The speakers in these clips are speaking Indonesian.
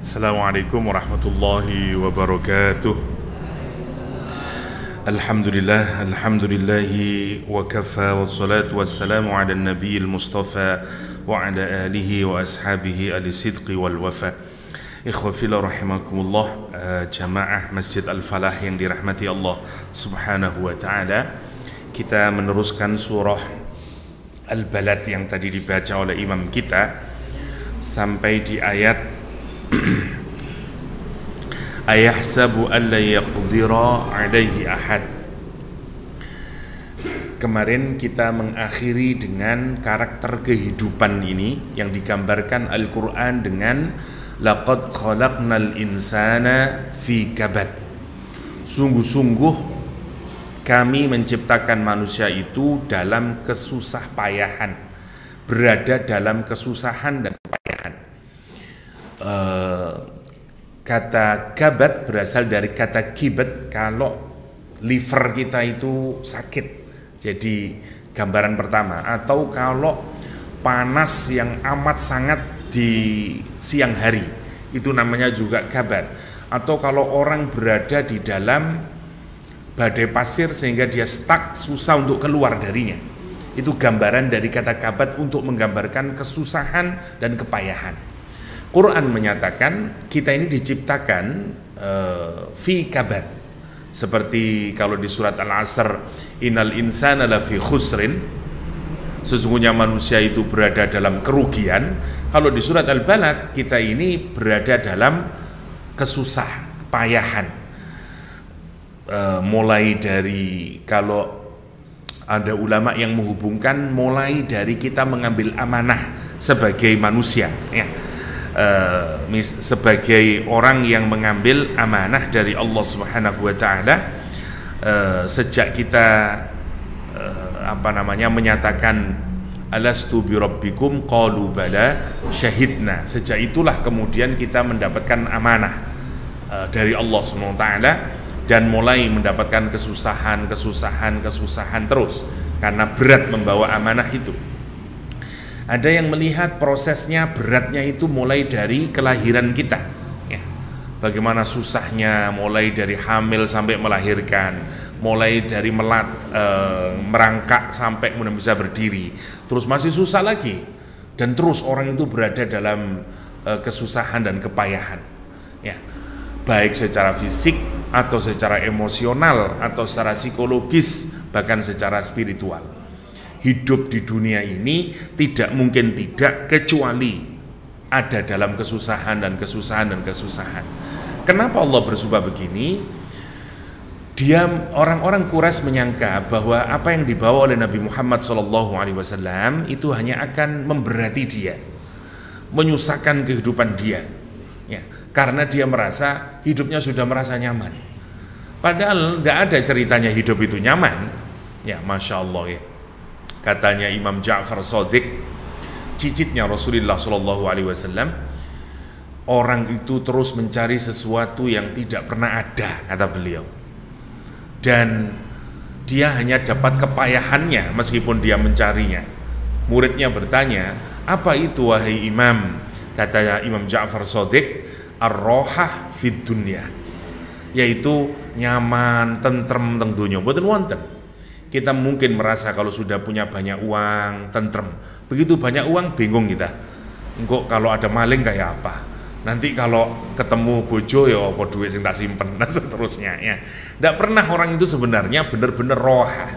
Assalamualaikum warahmatullahi wabarakatuh. Alhamdulillahi wa kafa wassalatu wassalamu ala nabiyil mustafa wa ala alihi wa ashabihi alisidqi wal wafa. Ikhwafillah rahimakumullah, jamaah Masjid Al-Falah yang dirahmati Allah subhanahu wa ta'ala. Kita meneruskan surah Al-Balad yang tadi dibaca oleh imam kita sampai di ayat ayahsabu alla yaqdira alaihi ahad. Kemarin kita mengakhiri dengan karakter kehidupan ini yang digambarkan Al-Quran dengan laqad khalaqnal insana fi kabad. Sungguh-sungguh kami menciptakan manusia itu dalam kesusah payahan, berada dalam kesusahan dan kepayahan. Kata kabat berasal dari kata kibet, kalau liver kita itu sakit, jadi gambaran pertama. Atau kalau panas yang amat sangat di siang hari, itu namanya juga kabat. Atau kalau orang berada di dalam badai pasir sehingga dia stuck, susah untuk keluar darinya, itu gambaran dari kata kabat untuk menggambarkan kesusahan dan kepayahan. Quran menyatakan kita ini diciptakan fi kabad, seperti kalau di surat Al-Asr, innal insana lafi khusrin, sesungguhnya manusia itu berada dalam kerugian. Kalau di surat Al-Balad kita ini berada dalam kesusah, kepayahan. Mulai dari, kalau ada ulama yang menghubungkan, mulai dari kita mengambil amanah sebagai manusia, ya, sebagai orang yang mengambil amanah dari Allah Subhanahu wa ta'ala, sejak kita menyatakan alastu birabbikum qalu bala syahidna, sejak itulah kemudian kita mendapatkan amanah dari Allah Subhanahu wa ta'ala dan mulai mendapatkan kesusahan terus karena berat membawa amanah itu. Ada yang melihat prosesnya, beratnya itu mulai dari kelahiran kita, ya. Bagaimana susahnya mulai dari hamil sampai melahirkan, mulai dari merangkak sampai kemudian bisa berdiri, terus masih susah lagi, dan terus orang itu berada dalam kesusahan dan kepayahan, ya, baik secara fisik atau secara emosional atau secara psikologis, bahkan secara spiritual. Hidup di dunia ini tidak mungkin tidak kecuali ada dalam kesusahan. Kenapa Allah bersumpah begini? Orang-orang Quraisy menyangka bahwa apa yang dibawa oleh Nabi Muhammad SAW itu hanya akan memberati dia, menyusahkan kehidupan dia, ya, karena dia merasa hidupnya sudah merasa nyaman. Padahal tidak ada ceritanya hidup itu nyaman, ya, Masya Allah, ya. Katanya Imam Ja'far Shadiq, cicitnya Rasulullah SAW, orang itu terus mencari sesuatu yang tidak pernah ada, kata beliau, dan dia hanya dapat kepayahannya meskipun dia mencarinya. Muridnya bertanya, apa itu wahai Imam? Kata Imam Ja'far Shadiq, ar-rohah fid dunya, yaitu nyaman, tentrem teng dunya, boten wonten. Kita mungkin merasa kalau sudah punya banyak uang, tentrem. Begitu banyak uang, bingung kita. Engkau kalau ada maling kayak apa? Nanti kalau ketemu bojo, ya apa duit yang tak simpen, dan seterusnya, ya. Tidak pernah orang itu sebenarnya benar-benar roha.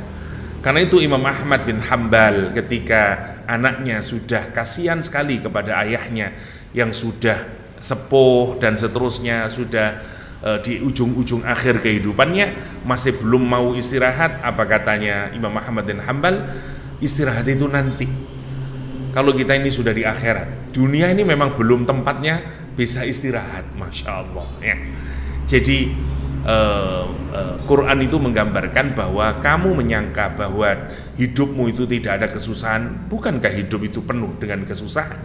Karena itu Imam Ahmad bin Hanbal ketika anaknya sudah kasihan sekali kepada ayahnya yang sudah sepuh dan seterusnya, sudah di ujung-ujung akhir kehidupannya, masih belum mau istirahat. Apa katanya Imam Ahmad bin Hanbal? Istirahat itu nanti, kalau kita ini sudah di akhirat. Dunia ini memang belum tempatnya bisa istirahat, Masya Allah, ya. Jadi Quran itu menggambarkan bahwa kamu menyangka bahwa hidupmu itu tidak ada kesusahan. Bukankah hidup itu penuh dengan kesusahan?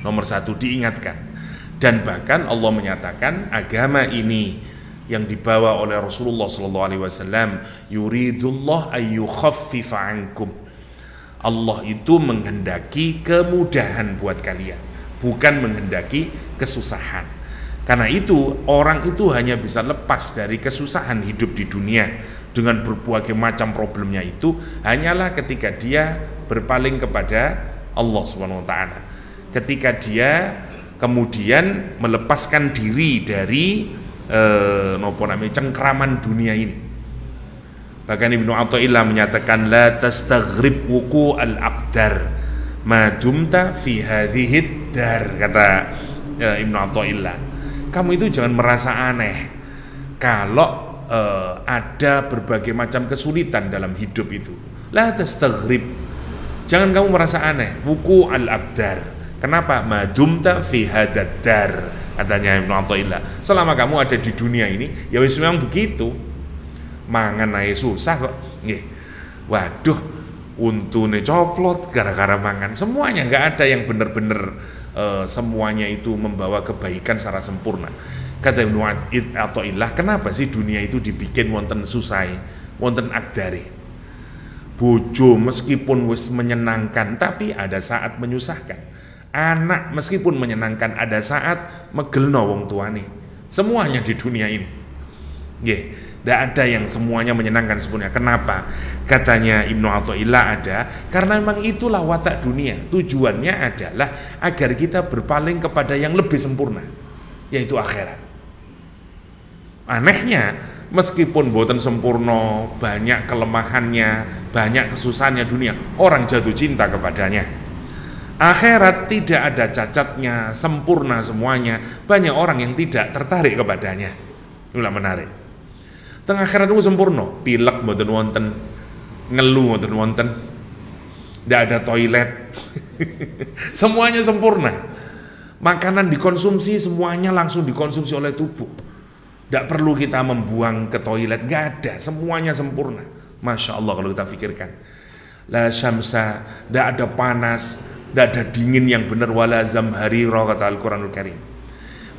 Nomor satu, diingatkan. Dan bahkan Allah menyatakan agama ini yang dibawa oleh Rasulullah SAW, yuridullah ayyukhaffifa ankum, Allah itu menghendaki kemudahan buat kalian, bukan menghendaki kesusahan. Karena itu orang itu hanya bisa lepas dari kesusahan hidup di dunia dengan berbagai macam problemnya itu hanyalah ketika dia berpaling kepada Allah Subhanahu wa taala. Ketika dia kemudian melepaskan diri dari cengkraman dunia ini. Bahkan Ibnu Athaillah menyatakan la tastaghrib wuqu al-aqdar ma dumta fi hadhihi dar, kata Ibnu Athaillah. Kamu itu jangan merasa aneh kalau ada berbagai macam kesulitan dalam hidup itu. La tastaghrib, jangan kamu merasa aneh. Wuqu al-aqdar, kenapa? Ma dumta fi hadad dar, katanya Ibnu Athaillah. Selama kamu ada di dunia ini, ya wis memang begitu. Mangan ae susah kok. Nggih. Waduh, untune coplot gara-gara mangan. Semuanya nggak ada yang benar-benar semuanya itu membawa kebaikan secara sempurna. Kata Ibnu Athaillah, kenapa sih dunia itu dibikin wonten susai, wonten akdare? Bojo meskipun wis menyenangkan, tapi ada saat menyusahkan. Anak meskipun menyenangkan, ada saat megelno wong tuane. Semuanya di dunia ini. Nggih. Tidak ada yang semuanya menyenangkan sepenuhnya. Kenapa? Katanya Ibnu Athaillah ada, karena memang itulah watak dunia. Tujuannya adalah agar kita berpaling kepada yang lebih sempurna, yaitu akhirat. Anehnya, meskipun boten sempurna, banyak kelemahannya, banyak kesusahannya dunia, orang jatuh cinta kepadanya. Akhirat tidak ada cacatnya, sempurna semuanya. Banyak orang yang tidak tertarik kepadanya. Itulah menarik. Tengah akhirat itu sempurna, pilek mboten wonten, ngeluh mboten wonten, tidak ada toilet, semuanya sempurna. Makanan dikonsumsi semuanya langsung dikonsumsi oleh tubuh, tidak perlu kita membuang ke toilet, nggak ada, semuanya sempurna. Masya Allah kalau kita pikirkan. La syamsa, tidak ada panas, tidak ada dingin yang benar, wala zamharira, kata Al-Quranul Karim.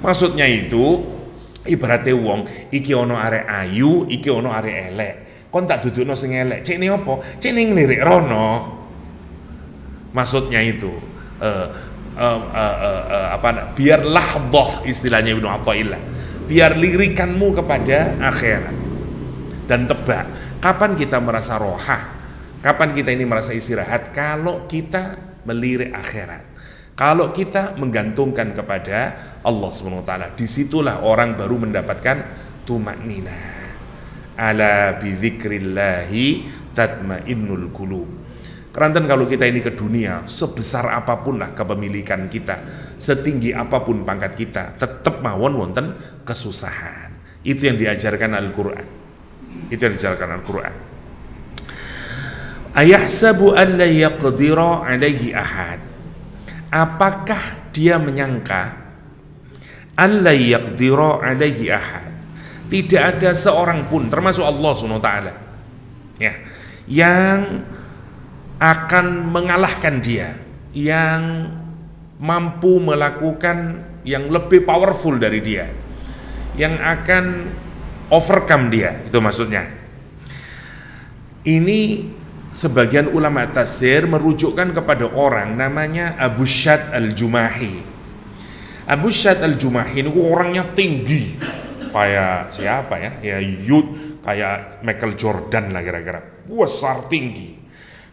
Maksudnya itu ibaratnya wong iki ono arek ayu, iki ono arek elek. Kon tak dudukno sing elek. Cek ini apa? Cek ini ngelirik rono. Maksudnya itu biar lahdoh, istilahnya Ibnu Athaillah. Biar lirikanmu kepada akhirat. Dan tebak, kapan kita merasa rohah? Kapan kita ini merasa istirahat? Kalau kita melirik akhirat. Kalau kita menggantungkan kepada Allah Subhanahu wa taala, disitulah orang baru mendapatkan tumakninah. Ala bidzikrillahi tatmainnul qulub. Keranten kalau kita ini ke dunia, sebesar apapun lah kepemilikan kita, setinggi apapun pangkat kita, tetap mawon wonten kesusahan. Itu yang diajarkan Al-Qur'an. Itu yang diajarkan Al-Qur'an. Ayahsabu an la yaqdira alaihi ahad. Apakah dia menyangka alla yaqdira alaihi ahad, tidak ada seorang pun termasuk Allah SWT ya, yang akan mengalahkan dia, yang mampu melakukan yang lebih powerful dari dia, yang akan overcome dia, itu maksudnya. Ini sebagian ulama tafsir merujukkan kepada orang namanya Abu Syad al-Jumahi. Abu Syad al-Jumahi ini orangnya tinggi, kayak siapa ya? Ya Yud, kayak Michael Jordan lah kira-kira. Besar tinggi.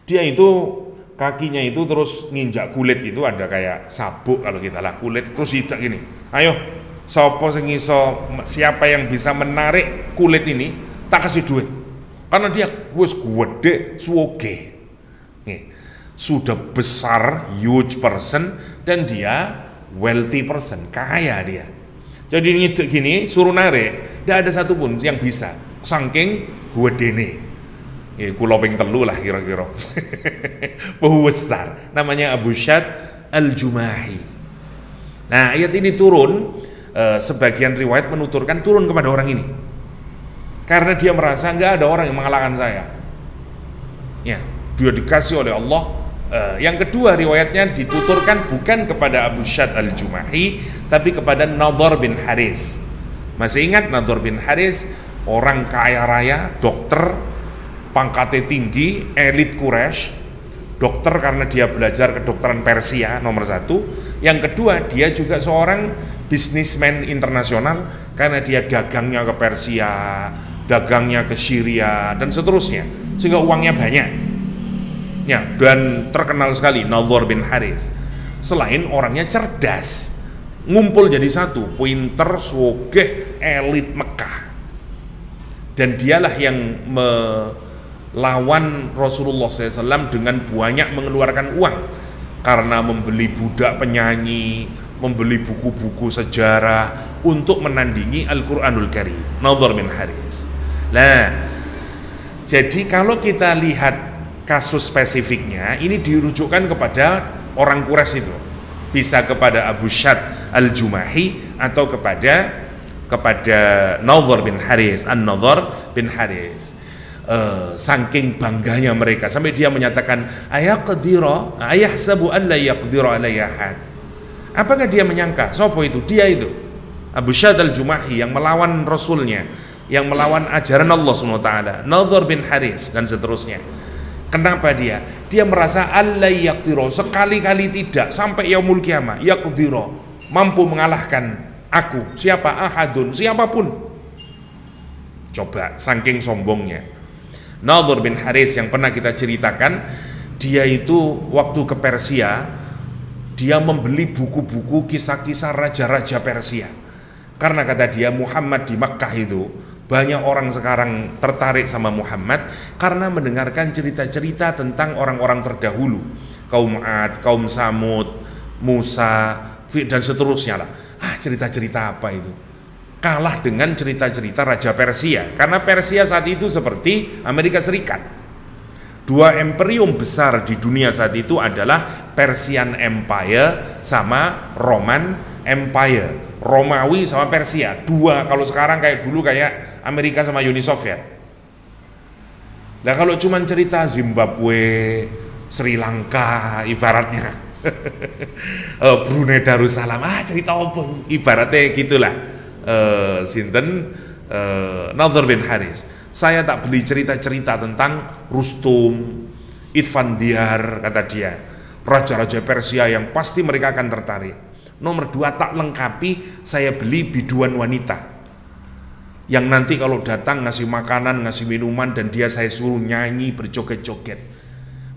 Dia itu kakinya itu terus nginjak kulit, itu ada kayak sabuk kalau kita lah kulit, terus injak gini. Ayo, siapa yang bisa menarik kulit ini, tak kasih duit. Karena dia wis gede, suoge, sudah besar, huge person, dan dia wealthy person, kaya dia. Jadi ngiduk gini, suruh narik, tidak ada satupun yang bisa, saking gedene. Kula ping telu lah kira-kira. Besar, namanya Abu Syad al-Jumahi. Nah, ayat ini turun, sebagian riwayat menuturkan turun kepada orang ini. Karena dia merasa nggak ada orang yang mengalahkan saya. Ya, dia dikasih oleh Allah. Yang kedua, riwayatnya dituturkan bukan kepada Abu Syad al-Jumahi, tapi kepada Nadhr bin Haris. Masih ingat Nadhr bin Haris? Orang kaya raya, dokter, pangkatnya tinggi, elit Quraisy, dokter karena dia belajar kedokteran Persia nomor satu. Yang kedua, dia juga seorang bisnismen internasional karena dia dagangnya ke Persia, dagangnya ke Syria dan seterusnya, sehingga uangnya banyak. Ya, dan terkenal sekali Nadhr bin Haris. Selain orangnya cerdas, ngumpul jadi satu, pinter, sugih, elit Mekah. Dan dialah yang melawan Rasulullah SAW dengan banyak mengeluarkan uang karena membeli budak penyanyi, membeli buku-buku sejarah untuk menandingi Al-Quranul Karim. Nadhr bin Haris. Nah, jadi kalau kita lihat kasus spesifiknya, ini dirujukkan kepada orang Quraisy itu, bisa kepada Abu Syad al-Jumahi atau kepada Nadhr bin Haris, An-Nadhr bin Haris. Saking bangganya mereka sampai dia menyatakan ayahsabu an la yaqdira alayya ahad. Apakah dia menyangka sopo itu? Dia itu Abu Syad al-Jumahi yang melawan Rasulnya, yang melawan ajaran Allah SWT, Nadhr bin Haris dan seterusnya. Kenapa dia? Dia merasa alla yaqdira, sekali-kali tidak, sampai yaumul kiamah, yaqdira, mampu mengalahkan aku, siapa? Ahadun, siapapun. Coba, saking sombongnya. Nadhr bin Haris yang pernah kita ceritakan, dia itu waktu ke Persia, dia membeli buku-buku kisah-kisah raja-raja Persia. Karena kata dia, Muhammad di Makkah itu, banyak orang sekarang tertarik sama Muhammad karena mendengarkan cerita-cerita tentang orang-orang terdahulu, kaum Ad, kaum Samud, Musa, dan seterusnya lah. Cerita-cerita apa itu? Kalah dengan cerita-cerita Raja Persia, karena Persia saat itu seperti Amerika Serikat. Dua imperium besar di dunia saat itu adalah Persian Empire sama Roman Empire, Romawi sama Persia. Dua, kalau sekarang kayak dulu kayak Amerika sama Uni Soviet. Nah kalau cuman cerita Zimbabwe, Sri Lanka ibaratnya, Brunei Darussalam, cerita apa? Ibaratnya gitulah. Nadhr bin Haris. Saya tak beli cerita-cerita tentang Rustum, Itfandiar, kata dia, raja-raja Persia yang pasti mereka akan tertarik. Nomor dua, tak lengkapi, saya beli biduan wanita yang nanti kalau datang ngasih makanan, ngasih minuman, dan dia saya suruh nyanyi berjoget-joget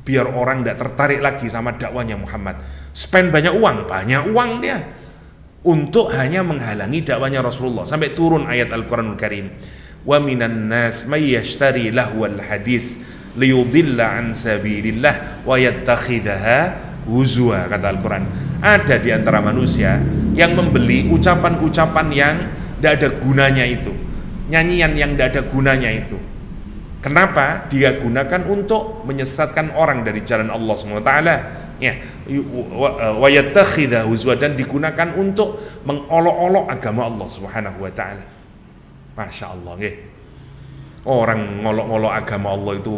biar orang tidak tertarik lagi sama dakwanya Muhammad. Spend banyak uang dia untuk hanya menghalangi dakwanya Rasulullah, sampai turun ayat Al-Quranul Karim, wa minan nas may yashtari lahwal hadis liyudilla an sabilillah wa yattakhidaha huzwa, kata Al-Quran. Ada di antara manusia yang membeli ucapan-ucapan yang tidak ada gunanya itu, nyanyian yang tidak ada gunanya itu. Kenapa? Dia gunakan untuk menyesatkan orang dari jalan Allah SWT, ya, wa yattakhidha huzwa, dan digunakan untuk mengolok-olok agama Allah Subhanahu wa taala. Masya Allah, nggih. Orang ngolok-ngolok agama Allah itu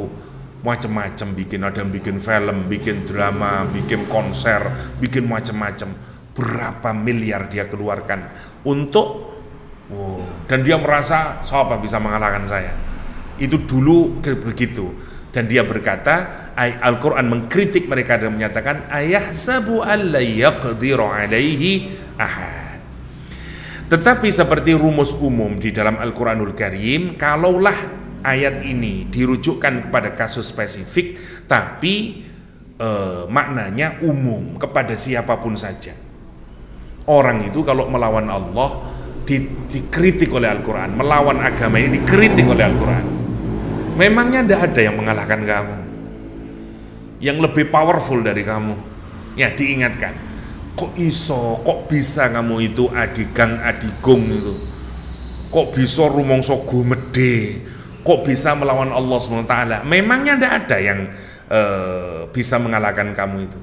macam-macam, ada yang bikin film, bikin drama, bikin konser, bikin macam-macam. Berapa miliar dia keluarkan untuk dan dia merasa siapa bisa mengalahkan saya. Itu dulu begitu. Dan dia berkata, Al-Quran mengkritik mereka dan menyatakan, ayahsabu alla yaqdiru alaihi ahad. Tetapi seperti rumus umum di dalam Al-Quranul Karim, kalaulah ayat ini dirujukkan kepada kasus spesifik, tapi maknanya umum kepada siapapun saja. Orang itu kalau melawan Allah dikritik oleh Al-Quran, melawan agama ini dikritik oleh Al-Quran. Memangnya tidak ada yang mengalahkan kamu, yang lebih powerful dari kamu? Ya, diingatkan. Kok bisa kamu itu adigang adigong itu? Kok bisa rumongso gumede? Kok bisa melawan Allah SWT? Memangnya tidak ada yang bisa mengalahkan kamu itu?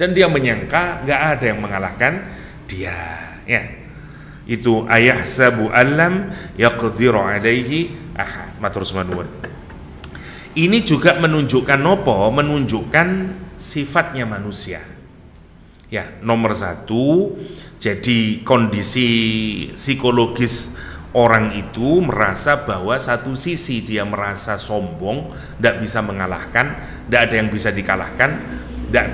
Dan dia menyangka nggak ada yang mengalahkan dia. Ya, itu ayahsabu allam yaqdiru alaihi ahad. Matur nuwun. Ini juga menunjukkan apa? Menunjukkan sifatnya manusia. Ya, nomor satu, jadi kondisi psikologis orang itu merasa bahwa satu sisi dia merasa sombong, tidak bisa mengalahkan, tidak ada yang bisa dikalahkan, tidak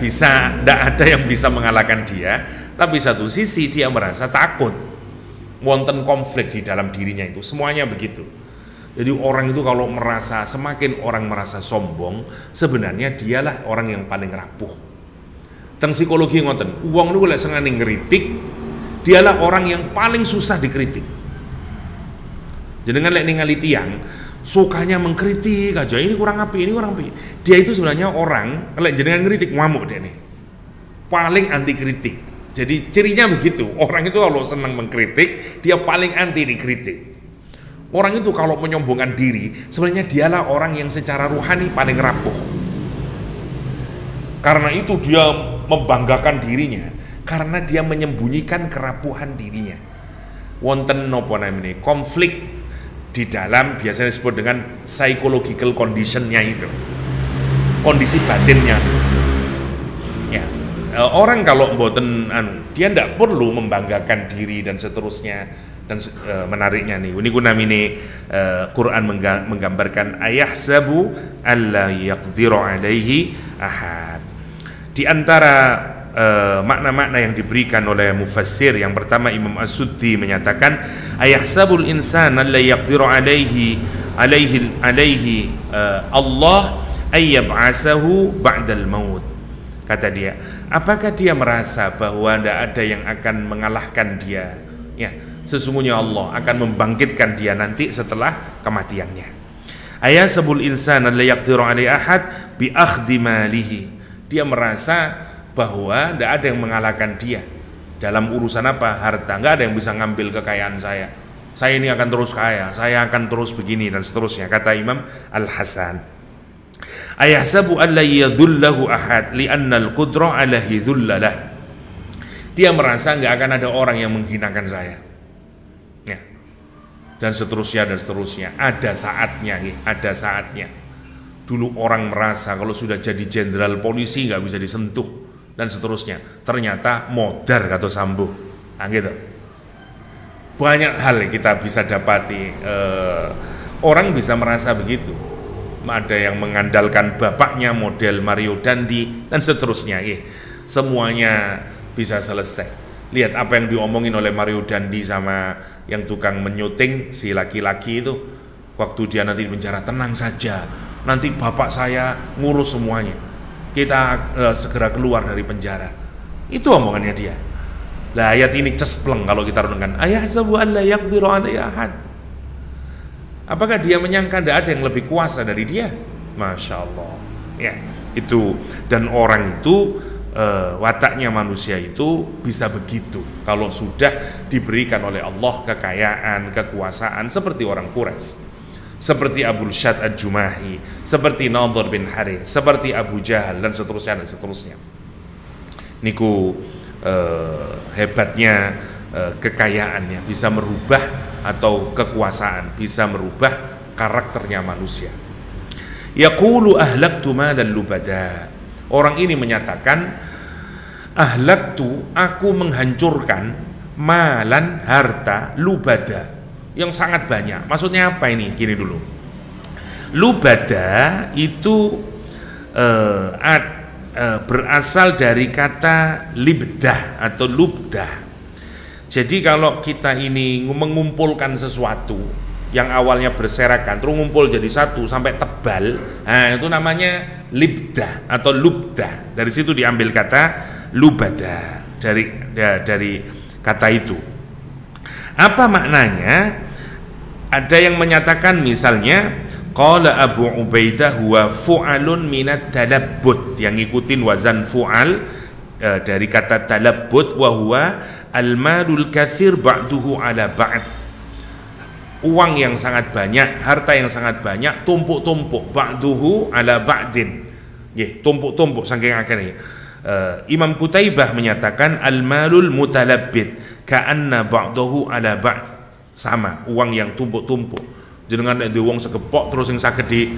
ada yang bisa mengalahkan dia. Tapi satu sisi dia merasa takut, wonten konflik di dalam dirinya itu, semuanya begitu. Jadi orang itu kalau merasa, semakin orang merasa sombong, sebenarnya dialah orang yang paling rapuh. Teng psikologi ngoten, wong niku lek senengane ngritik, dialah orang yang paling susah dikritik. Jenengan lek ningali tiyang sukanya mengkritik aja, ini kurang api, ini kurang api. Dia itu sebenarnya orang lek jenengan ngritik ngamuk deh nih. Paling anti kritik. Jadi cirinya begitu, orang itu kalau senang mengkritik, dia paling anti dikritik. Orang itu kalau menyombongkan diri, sebenarnya dialah orang yang secara rohani paling rapuh. Karena itu dia membanggakan dirinya, karena dia menyembunyikan kerapuhan dirinya. Wonten nopo namanya konflik di dalam, biasanya disebut dengan psychological conditionnya itu, kondisi batinnya. Ya, orang kalau mboten dia tidak perlu membanggakan diri dan seterusnya. Dan menariknya nih, ini namine Quran menggambarkan ayahsabu alla yaqdiru alaihi ahad. Di antara makna-makna yang diberikan oleh mufassir, yang pertama Imam As-Suddi menyatakan ayahsabul insan alla yaqdiru alaihi Allah ayyab'asahu ba'dal maut. Kata dia, apakah dia merasa bahwa tidak ada yang akan mengalahkan dia? Ya, sesungguhnya Allah akan membangkitkan dia nanti setelah kematiannya. Ayahsabul insan la yaqdiru alaihi ahad bi akhdhi malihi. Dia merasa bahwa tidak ada yang mengalahkan dia dalam urusan apa? Harta. Enggak ada yang bisa ngambil kekayaan saya. Saya ini akan terus kaya, saya akan terus begini dan seterusnya, kata Imam Al-Hasan. Ayahsabu alla yadhullahu ahad li'anna al-qudra alaihi dhullalah. Dia merasa enggak akan ada orang yang menghinakan saya. Ya. Dan seterusnya dan seterusnya. Ada saatnya, ada saatnya. Dulu orang merasa kalau sudah jadi jenderal polisi nggak bisa disentuh dan seterusnya. Ternyata modar kata Sambo. Nah, gitu. Banyak hal kita bisa dapati. Orang bisa merasa begitu. Ada yang mengandalkan bapaknya model Mario Dandi dan seterusnya. Semuanya bisa selesai. Lihat apa yang diomongin oleh Mario Dandi sama yang tukang menyuting si laki-laki itu waktu dia nanti di penjara. Tenang saja, nanti bapak saya ngurus semuanya, kita segera keluar dari penjara. Itu omongannya dia. Lah ayat ini cespleng kalau kita renungkan. Ayahsabu alla yaqdiru alaihi ahad. Apakah dia menyangka tidak ada yang lebih kuasa dari dia? Masya Allah. Ya, itu. Dan orang itu wataknya manusia itu bisa begitu kalau sudah diberikan oleh Allah kekayaan, kekuasaan, seperti orang Quraisy, seperti Abu Syad Al-Jumahi, seperti Nadhr bin Harith, seperti Abu Jahal dan seterusnya dan seterusnya. Niku hebatnya kekayaannya bisa merubah, atau kekuasaan bisa merubah karakternya manusia. Yaqulu ahlaktu malan lubada. Orang ini menyatakan ahlaktu, aku menghancurkan malan, harta, lubada, yang sangat banyak. Maksudnya apa ini? Gini dulu. Lubada itu berasal dari kata libdah atau lubdah. Jadi kalau kita ini mengumpulkan sesuatu yang awalnya berserakan terus ngumpul jadi satu sampai tebal, nah itu namanya libdah atau lubdah. Dari situ diambil kata lubada, dari kata itu. Apa maknanya? Ada yang menyatakan misalnya qala Abu Ubaidah huwa fu'alun minat talabbut, yang ngikutin wazan fu'al dari kata talabbut, wa huwa al-malul katsir ba'duhu ala ba'd. Uang yang sangat banyak, harta yang sangat banyak, tumpuk-tumpuk, ba'duhu ala ba'din. Tumpuk-tumpuk saking akeh. Imam Qutaibah menyatakan al-malul mutalabbid ka'anna ba'dahu ala ba'd. Sama, uang yang tumpuk-tumpuk. Jenengan nek wong segepok terus sing saged di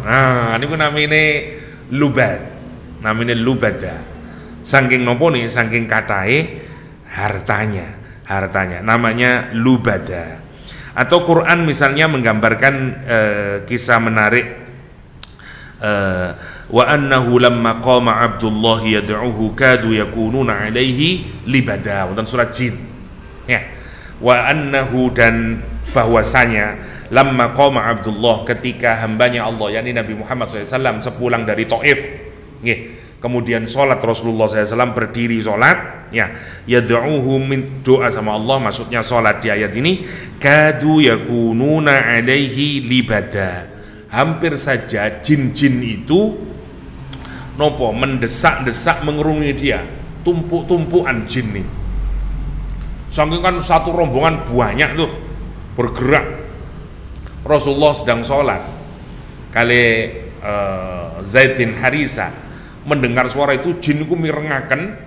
nah niku namine lubad. Namine lubada. Saking nopo nih, saking katahe hartanya namanya lubada. Atau Quran misalnya menggambarkan kisah menarik wa annahu lamma qama Abdullah yad'uhu kadu yakununa alaihi libada, wonten surat Jin ya. Wa annahu, dan bahwasanya lamma qama Abdullah, ketika hambanya Allah yakni Nabi Muhammad SAW sepulang dari Taif nggih, kemudian sholat Rasulullah SAW, berdiri sholat ya, yad'uhu, min doa sama Allah, maksudnya sholat di ayat ini, kadu yakununa alaihi libada, hampir saja jin-jin itu nopo mendesak-desak mengerungi dia, tumpuk-tumpukan jin nih. Saking kan satu rombongan banyak tuh bergerak. Rasulullah sedang sholat, kali Zaid bin Harisa mendengar suara itu, jin itu mirengaken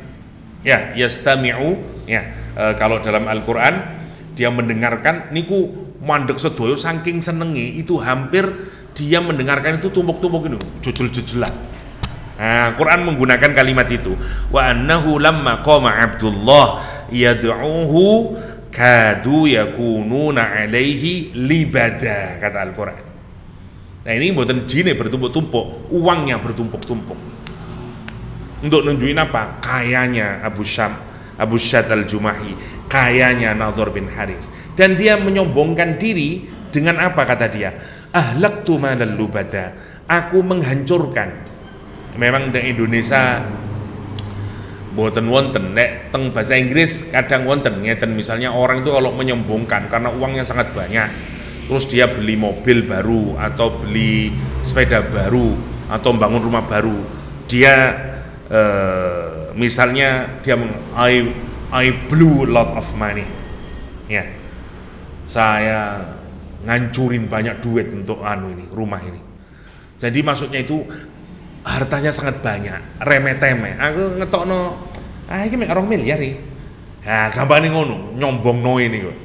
ya, yastami'u ya, kalau dalam Al-Quran dia mendengarkan niku mandek sedoyo saking senengi itu, hampir dia mendengarkan itu tumpuk-tumpuk itu jujul-jujulan. Nah, Quran menggunakan kalimat itu, wa annahu lamma qama Abdullah yad'uhu kadu yakununa alaihi libada, kata Al-Quran. Nah, ini buatan jinnya bertumpuk-tumpuk, uangnya bertumpuk-tumpuk. Untuk nunjukin apa? Kayanya Abu Syad al-Jumahi, kayanya Nadhr bin Haris. Dan dia menyombongkan diri dengan apa, kata dia? Ahlaktu malal lubada, aku menghancurkan. Memang di Indonesia boten wonten, nek teng bahasa Inggris kadang wonten ngeten, misalnya orang itu kalau menyombongkan karena uangnya sangat banyak, terus dia beli mobil baru atau beli sepeda baru atau bangun rumah baru, dia misalnya dia I blew a lot of money ya, saya ngancurin banyak duit untuk ini rumah ini. Jadi maksudnya itu hartanya sangat banyak, remeh-temeh. Aku ngetokno iki mek 2 miliar iki. Nah, gampangnya ngono, nyombongno ini kok.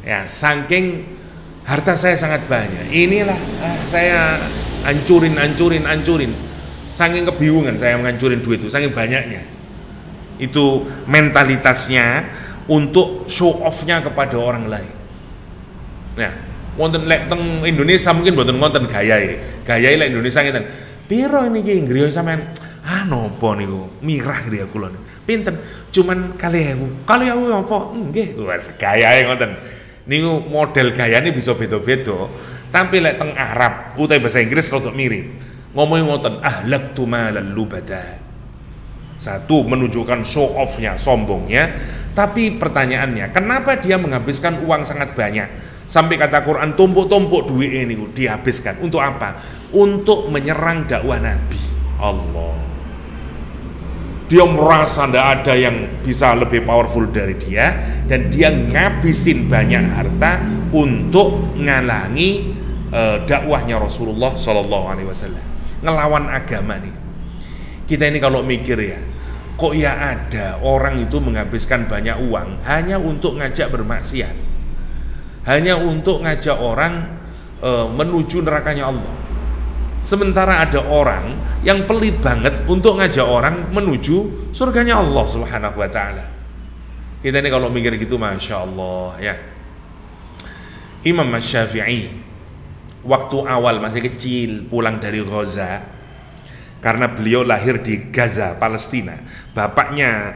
Ya, saking harta saya sangat banyak. Inilah saya hancurin. Saking kebingungan saya menghancurin duit itu, saking banyaknya. Itu mentalitasnya untuk show off-nya kepada orang lain. Nah, wonten lek teng Indonesia mungkin mboten wonten gayae. Gayae lek Indonesia ngeten. Piro ini ki ngriyo sampean? Nopo niku? Mirah dia kula. Pinten? Cuman 2.000. 2.000 apa? Nggih, wis gayae ngoten. Niku model gayane bisa beda-beda. Tapi lek teng Arab utawa bahasa Inggris rada mirip. Ngomong ngoten, ahlaktu malal lubada. Satu, menunjukkan show off-nya, sombongnya. Tapi pertanyaannya, kenapa dia menghabiskan uang sangat banyak? Sampai kata Quran, tumpuk-tumpuk duit ini dihabiskan. Untuk apa? Untuk menyerang dakwah Nabi. Allah. Dia merasa tidak ada yang bisa lebih powerful dari dia, dan dia ngabisin banyak harta untuk ngalangi dakwahnya Rasulullah SAW, ngelawan agama nih. Kita ini kalau mikir ya, kok ya ada orang itu menghabiskan banyak uang hanya untuk ngajak bermaksiat, hanya untuk ngajak orang menuju nerakanya Allah. Sementara ada orang yang pelit banget untuk ngajak orang menuju surganya Allah Subhanahu wa ta'ala. Kita ini kalau mikir gitu, Masya Allah ya. Imam Syafi'i waktu awal masih kecil pulang dari Gaza, karena beliau lahir di Gaza, Palestina. Bapaknya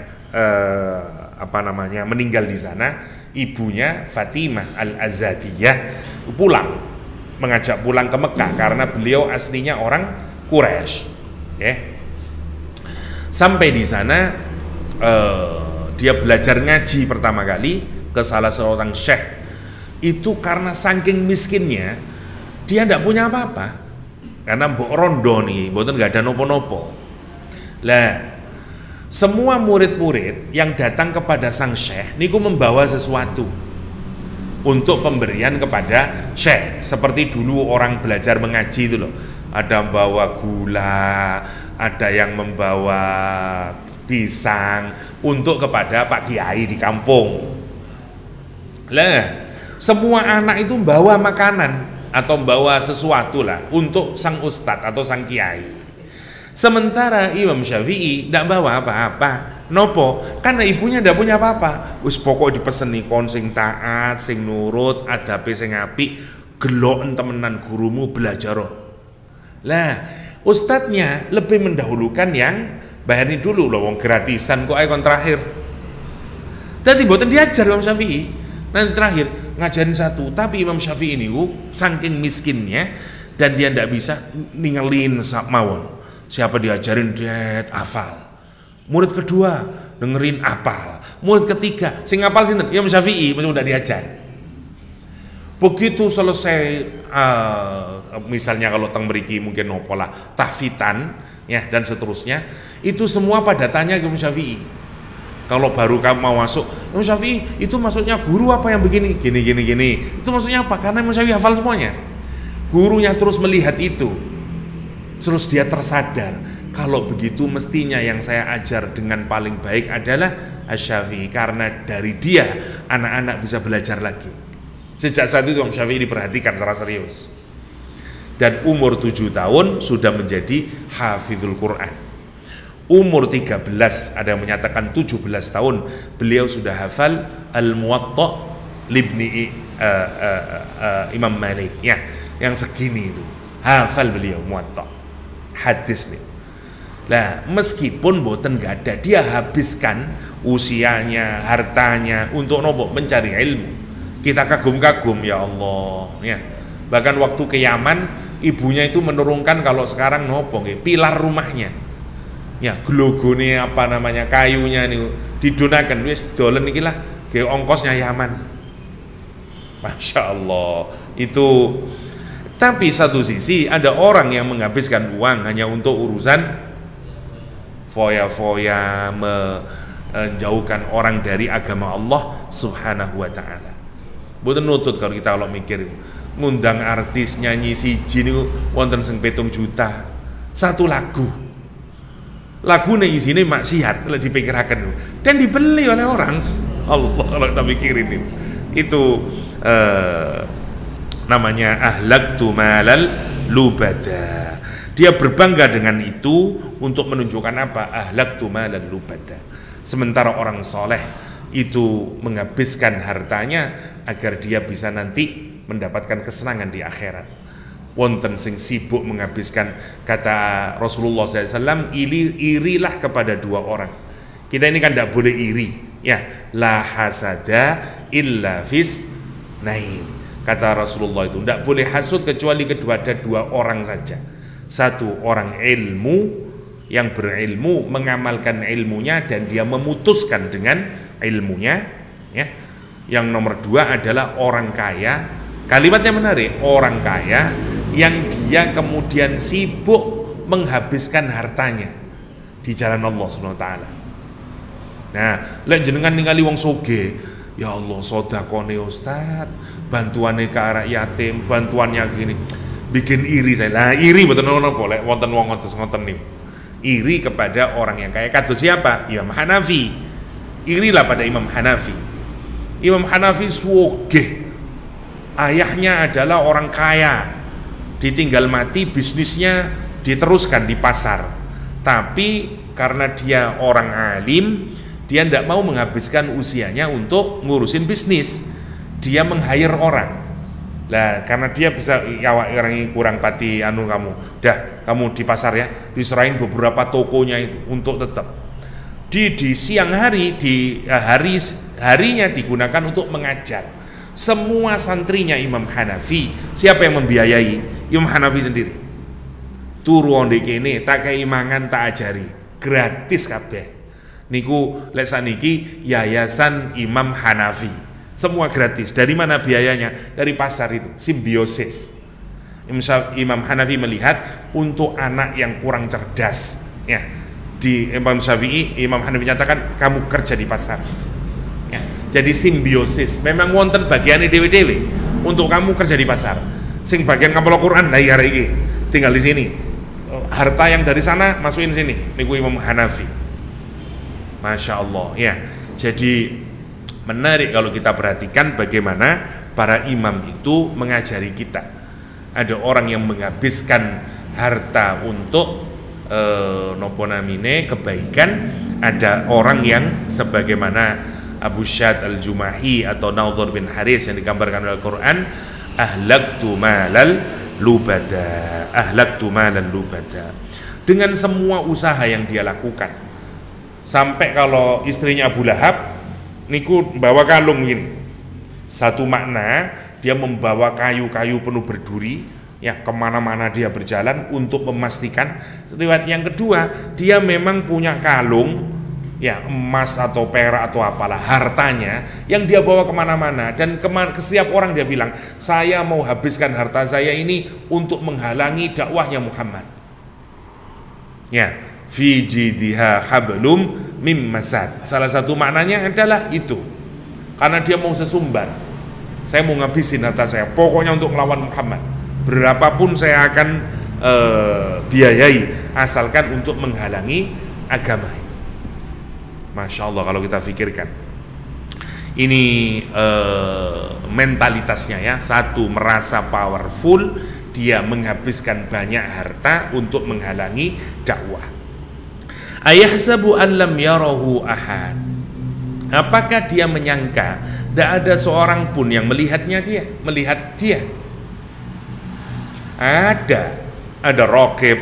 meninggal di sana, ibunya Fatimah Al-Azadiyah mengajak pulang ke Mekah karena beliau aslinya orang Quraisy. Sampai di sana dia belajar ngaji pertama kali ke salah seorang syekh. Itu karena saking miskinnya dia tidak punya apa-apa, karena mbok rondo nih, mboten nggak ada nopo-nopo. Lah, semua murid-murid yang datang kepada sang syekh niku membawa sesuatu untuk pemberian kepada syekh. Seperti dulu orang belajar mengaji itu loh, ada membawa gula, ada yang membawa pisang untuk kepada Pak Kiai di kampung. Lah, semua anak itu membawa makanan atau membawa sesuatu lah untuk sang ustadz atau sang kiai. Sementara Imam Syafi'i tidak bawa apa-apa. Nopo? Karena ibunya tidak punya apa-apa. Wis pokok dipeseni kon sing taat, sing nurut, adabe sing apik, geloken temenan gurumu belajar. Lah, ustadznya lebih mendahulukan yang bayarin dulu loh, wong gratisan kok ikon terakhir. Tadi buatan diajar Imam Syafi'i. Nanti terakhir ngajarin satu, tapi Imam Syafi'i ini saking miskinnya dan dia tidak bisa ninggalin mawon. Siapa diajarin dia hafal. Murid kedua dengerin apal. Murid ketiga sing ngapal sinten? Imam Syafi'i masih udah diajar. Begitu selesai misalnya kalau teng mriki mungkin nopolah tahfitan ya dan seterusnya, itu semua pada tanya ke Imam Syafi'i. Kalau baru kamu mau masuk, Imam Syafi'i itu maksudnya guru apa yang begini? Gini. Itu maksudnya apa? Karena Imam Syafi'i hafal semuanya. Gurunya terus melihat itu. Terus dia tersadar, kalau begitu mestinya yang saya ajar dengan paling baik adalah Asy-Syafi'i, karena dari dia anak-anak bisa belajar lagi. Sejak saat itu Imam Syafi'i diperhatikan secara serius. Dan umur 7 tahun sudah menjadi hafizul Quran. Umur 13, ada yang menyatakan 17 tahun, beliau sudah hafal Al-Muwatta libni Imam Malik ya, yang segini itu hafal beliau Muwatta hadis nih. Nah, meskipun boten gak ada, dia habiskan usianya, hartanya untuk nopo mencari ilmu. Kita kagum-kagum ya Allah ya. Bahkan waktu ke Yaman, ibunya itu menurunkan kalau sekarang nopo pilar rumahnya. Ya, glogone apa namanya kayunya nih didonakan wis dolen iki lah ge ongkosnya Yaman. Masya Allah itu. Tapi satu sisi ada orang yang menghabiskan uang hanya untuk urusan foya-foya, menjauhkan orang dari agama Allah Subhanahu wa ta'ala. Mboten nutut kalau kita mikir ngundang artis nyanyi siji niku wonten sing 7 juta satu lagu. Lagune isine maksiat kalau dipikirakan dan dibeli oleh orang. Allah kalau kita pikirin itu namanya ahlaktu malal lubada. Dia berbangga dengan itu untuk menunjukkan apa? Ahlaktu malal lubada. Sementara orang soleh itu menghabiskan hartanya agar dia bisa nanti mendapatkan kesenangan di akhirat. Wonten sing sibuk menghabiskan, kata Rasulullah SAW, irilah kepada 2 orang. Kita ini kan tidak boleh iri ya, la hasada illa fis nain. Kata Rasulullah itu tidak boleh hasud kecuali kedua ada 2 orang saja. Satu orang ilmu yang berilmu mengamalkan ilmunya dan dia memutuskan dengan ilmunya ya. Yang nomor 2 adalah orang kaya. Kalimatnya menarik, orang kaya yang dia kemudian sibuk menghabiskan hartanya di jalan Allah Subhanahu wa taala. Nah, lek jenengan ningali wong soge, ya Allah sedekahne Ustaz, bantuannya ke arah yatim, bantuannya gini, bikin iri saya. Lah iri mboten napa lek wonten wong ngoten niku. Iri kepada orang yang kaya. Kados siapa? Imam Hanafi. Irilah pada Imam Hanafi. Imam Hanafi sugih. Ayahnya adalah orang kaya. Ditinggal mati, bisnisnya diteruskan di pasar. Tapi karena dia orang alim, dia tidak mau menghabiskan usianya untuk ngurusin bisnis. Dia meng-hire orang. Lah karena dia bisa orang ini kurang pati kamu. Dah, kamu di pasar ya, diserahin beberapa tokonya itu untuk tetap. Di siang hari, harinya digunakan untuk mengajar. Semua santrinya Imam Hanafi, siapa yang membiayai? Imam Hanafi sendiri. Turu onde kene, tak kei mangan, tak ajari, gratis kabeh. Niku lek saniki yayasan Imam Hanafi. Semua gratis. Dari mana biayanya? Dari pasar itu, simbiosis. Imam Hanafi melihat untuk anak yang kurang cerdas, ya. Di Imam Syafi'i, Imam Hanafi nyatakan kamu kerja di pasar. Ya. Jadi simbiosis. Memang wonten bagiannya dewe-dewe untuk kamu kerja di pasar. Sing bagian ngapal Quran dari hari ini tinggal di sini. Harta yang dari sana masukin sini. Niku Imam Hanafi. Masya Allah ya. Jadi menarik kalau kita perhatikan bagaimana para imam itu mengajari kita. Ada orang yang menghabiskan harta untuk nopo namine kebaikan. Ada orang yang sebagaimana Abu Syad al-Jumahi atau Nawdhar bin Haris yang digambarkan oleh Al-Quran, ahlaktu malal lubada, ahlaktu malan lubada. Dengan semua usaha yang dia lakukan, sampai kalau istrinya Abu Lahab niku bawa kalung gini, satu makna dia membawa kayu-kayu penuh berduri, ya, kemana-mana dia berjalan untuk memastikan. Riwayat yang kedua, dia memang punya kalung, ya, emas atau perak atau apalah, hartanya yang dia bawa kemana-mana, dan ke setiap orang dia bilang, saya mau habiskan harta saya ini untuk menghalangi dakwahnya Muhammad. Ya, fi jidha hablum mim masad. Salah satu maknanya adalah itu, karena dia mau sesumbar, saya mau ngabisin harta saya pokoknya untuk melawan Muhammad, berapapun saya akan biayai asalkan untuk menghalangi agama ini. Masya Allah kalau kita pikirkan ini mentalitasnya, ya. Satu, merasa powerful, dia menghabiskan banyak harta untuk menghalangi dakwah. Ayahsabu an lam yarahu ahad. Apakah dia menyangka tidak ada seorang pun yang melihat dia? Ada Raqib,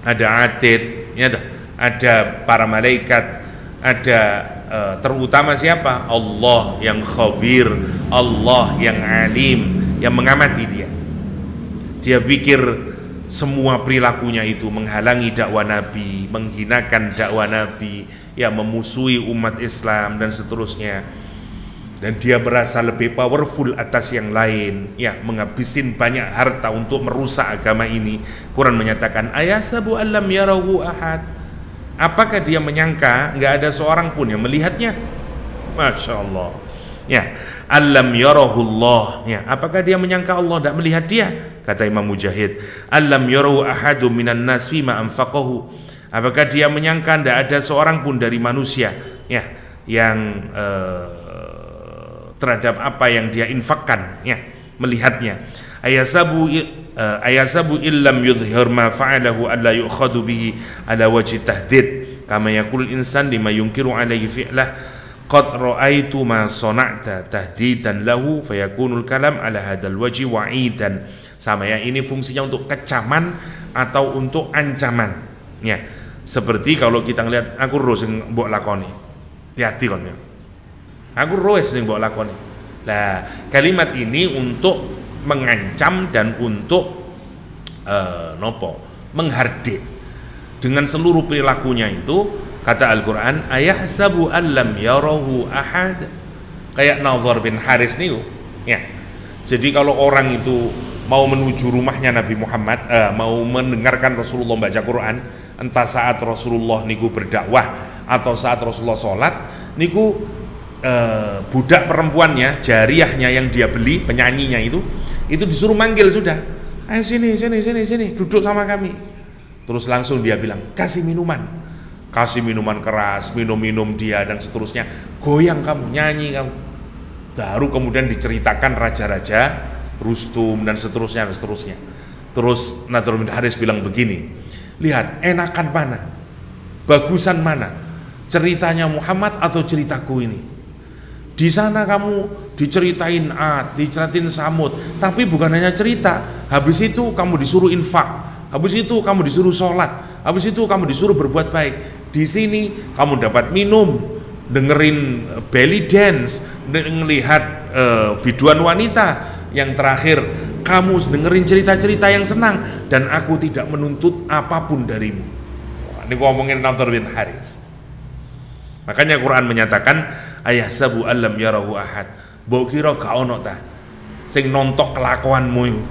ada Atid, ya, ada para malaikat, ada terutama siapa? Allah yang khabir, Allah yang alim, yang mengamati dia. Dia pikir semua perilakunya itu menghalangi dakwah Nabi, menghinakan dakwah Nabi, ya, memusuhi umat Islam dan seterusnya. Dan dia merasa lebih powerful atas yang lain, ya, menghabisin banyak harta untuk merusak agama ini. Quran menyatakan, ayasabu allam yarahu ahad. Apakah dia menyangka nggak ada seorang pun yang melihatnya? Masya Allah, ya, allam yarahu Allah, ya, apakah dia menyangka Allah tidak melihat dia? Kata Imam Mujahid, allam yarahu ahadum minan nas fima anfaqahu. Apakah dia menyangka tidak ada seorang pun dari manusia, ya, yang terhadap apa yang dia infakkan, ya, melihatnya. Ayasabu illam yudhhir ma fa'alahu alla yu'khadu bihi ala wajhi tahdid kama yaqul insan lima yunkiru alaihi fi'lah qad ra'aitu ma sana'ta tahdidan lahu fayakunul kalam ala hadzal wajhi wa'idan. Sama, ya, ini fungsinya untuk kecaman atau untuk ancaman, ya. Seperti kalau kita ngelihat aku ro sing mbok lakoni, hati kon, ya, aku ro sing mbok lakoni. Nah, kalimat ini untuk mengancam dan untuk menghardik dengan seluruh perilakunya itu. Kata Al-Quran, ayahsabu allam yarahu ahad, kayak Nadhr bin Haris nih, ya. Jadi kalau orang itu mau menuju rumahnya Nabi Muhammad, mau mendengarkan Rasulullah baca Quran, entah saat Rasulullah niku berdakwah atau saat Rasulullah sholat, niku budak perempuannya, jariyahnya yang dia beli, penyanyinya itu disuruh manggil sudah, ayo sini, duduk sama kami. Terus langsung dia bilang, kasih minuman keras, minum dia dan seterusnya, goyang kamu, nyanyi kamu. Baru kemudian diceritakan raja-raja, Rustum dan seterusnya. Terus Nadhr bin Haris bilang begini, lihat, enakan mana, bagusan mana, ceritanya Muhammad atau ceritaku ini? Di sana kamu diceritain Ad, diceritain Samud, tapi bukan hanya cerita. Habis itu kamu disuruh infak, habis itu kamu disuruh sholat, habis itu kamu disuruh berbuat baik. Di sini kamu dapat minum, dengerin belly dance, melihat biduan wanita. Yang terakhir, kamu dengerin cerita-cerita yang senang, dan aku tidak menuntut apapun darimu. Ini ngomongin Nadhr bin Haris. Makanya Quran menyatakan, ayahsabu allam yarahu ahad. Mbok kira gak ono ta sing nontok kelakuanmu iku.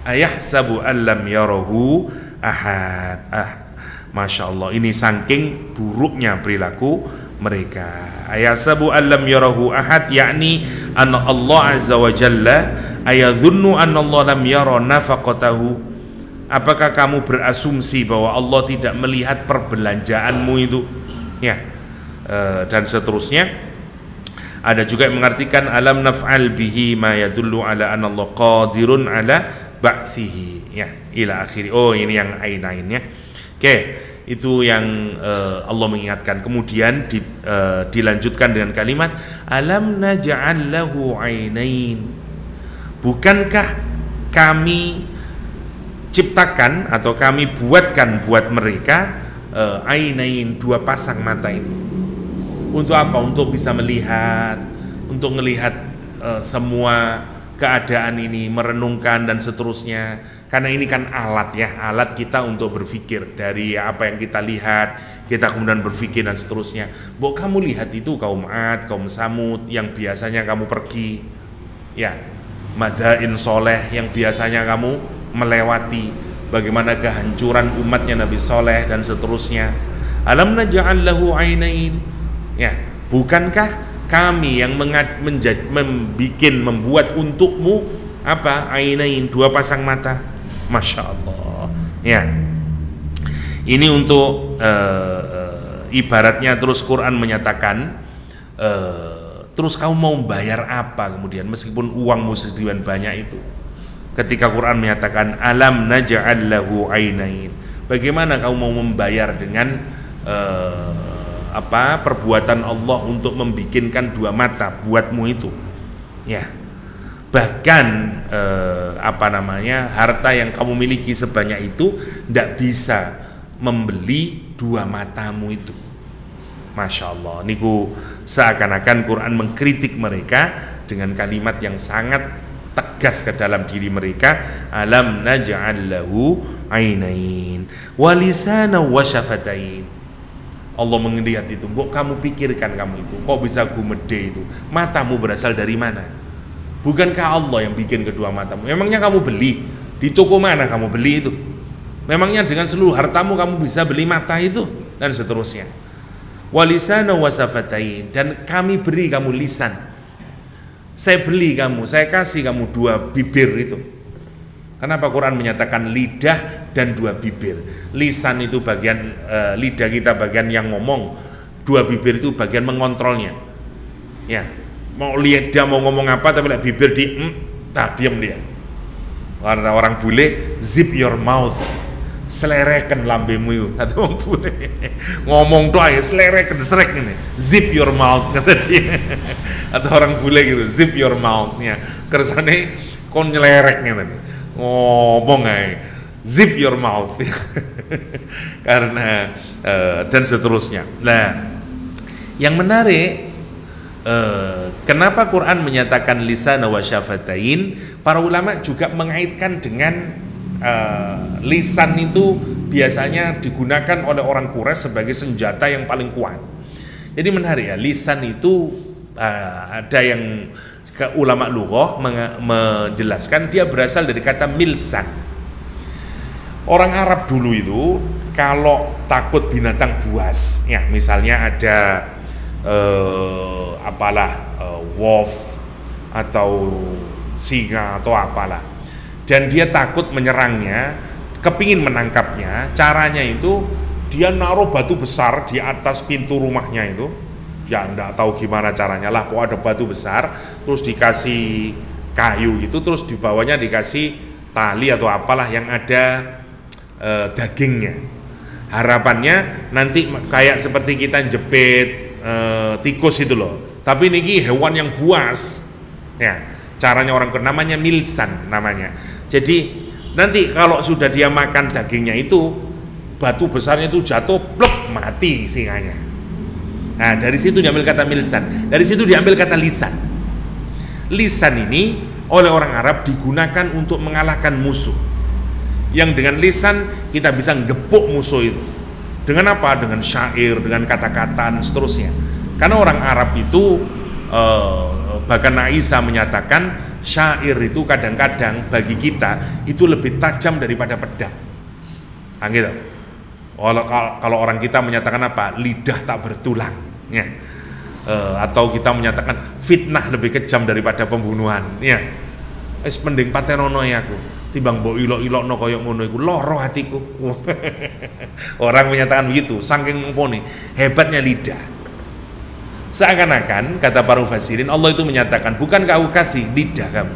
Ayahsabu allam yarahu ahad. Masya Allah, ini saking buruknya perilaku mereka. Ayahsabu allam yarahu ahad, yakni anna Allah azza wa jalla ayadhunnu anna Allah lam yara nafaqatahu. Apakah kamu berasumsi bahwa Allah tidak melihat perbelanjaanmu itu, ya, dan seterusnya. Ada juga yang mengartikan alam naf'al bihi ma yadullu ala anna Allah qadirun ala ba'thihi, ya, ila akhiri. Oh, ini yang ain-ainnya. Oke, itu yang Allah mengingatkan. Kemudian dilanjutkan dengan kalimat alam naj'al lahu ainain. Bukankah kami ciptakan atau kami buatkan buat mereka ainain, dua pasang mata ini. Untuk apa? Untuk bisa melihat, untuk melihat semua keadaan ini, merenungkan dan seterusnya. Karena ini kan alat ya, alat kita untuk berpikir. Dari apa yang kita lihat, kita kemudian berpikir dan seterusnya. Bok, kamu lihat itu kaum Ad, kaum Samud yang biasanya kamu pergi, ya, Madain Soleh yang biasanya kamu melewati, bagaimana kehancuran umatnya Nabi Soleh dan seterusnya. Alam naj'al lahu ainain, ya, bukankah kami yang membuat untukmu apa? Ainain, dua pasang mata. Masya Allah, ya. Ini untuk ibaratnya terus Quran menyatakan, terus kamu mau bayar apa kemudian meskipun uangmu sedemikian banyak itu. Ketika Quran menyatakan alam naj'al lahu ainain, bagaimana kamu mau membayar dengan perbuatan Allah untuk membikinkan dua mata buatmu itu, ya. Bahkan harta yang kamu miliki sebanyak itu tidak bisa membeli dua matamu itu. Masya Allah, niku seakan-akan Quran mengkritik mereka dengan kalimat yang sangat tegas ke dalam diri mereka. Alam naj'al lahu ainain wa lisana wa syafatain. Allah melihat itu. Kok kamu pikirkan kamu itu, kok bisa gumede itu? Matamu berasal dari mana? Bukankah Allah yang bikin kedua matamu? Memangnya kamu beli? Di toko mana kamu beli itu? Memangnya dengan seluruh hartamu kamu bisa beli mata itu? Dan seterusnya. Walisana wasafatain, dan kami beri kamu lisan. Saya beli kamu, saya kasih kamu dua bibir itu. Kenapa Quran menyatakan lidah dan dua bibir? Lisan itu bagian lidah kita, bagian yang ngomong. Dua bibir itu bagian mengontrolnya. Ya, mau lihat dia mau ngomong apa, tapi lihat bibir diam dia. Karena orang bule, zip your mouth, selereken lambemu itu. Kata orang bule, ngomong doa ya selereken, serek ini, zip your mouth, kata dia. Atau orang bule gitu, zip your mouth, ya. Kersane kon nyelerek gitu, ngomong aja, zip your mouth. Karena dan seterusnya. Nah, yang menarik, kenapa Quran menyatakan lisan wa syafatain? Para ulama juga mengaitkan dengan lisan itu biasanya digunakan oleh orang Quraisy sebagai senjata yang paling kuat. Jadi menarik ya, lisan itu ada yang ulama lughah menjelaskan dia berasal dari kata milsan. Orang Arab dulu itu kalau takut binatang buas, ya misalnya ada wolf atau singa atau apalah, dan dia takut menyerangnya, kepingin menangkapnya, caranya itu dia naruh batu besar di atas pintu rumahnya itu, ya enggak tahu gimana caranya lah, kok ada batu besar, terus dikasih kayu itu, terus di bawahnya dikasih tali atau apalah yang ada dagingnya. Harapannya nanti kayak seperti kita jepit tikus itu loh, tapi niki hewan yang buas, ya. Caranya orang namanya milsan namanya. Jadi nanti kalau sudah dia makan dagingnya itu, batu besarnya itu jatuh, plok, mati singanya. Nah, dari situ diambil kata milsan, dari situ diambil kata lisan. Lisan ini oleh orang Arab digunakan untuk mengalahkan musuh. Yang dengan lisan kita bisa ngepuk musuh itu. Dengan apa? Dengan syair, dengan kata-kata dan seterusnya. Karena orang Arab itu bahkan Aisyah menyatakan syair itu kadang-kadang bagi kita itu lebih tajam daripada pedang. Nah, gitu. Kalau orang kita menyatakan apa? Lidah tak bertulang, ya. Atau kita menyatakan fitnah lebih kejam daripada pembunuhan, ya. Wis mending patenono ya aku, timbang mbok ilok-ilokno kaya ngono iku lara hatiku. Orang menyatakan begitu, saking mumpuni hebatnya lidah. Seakan-akan kata para mufassirin, Allah itu menyatakan, bukankah aku kasih lidah kamu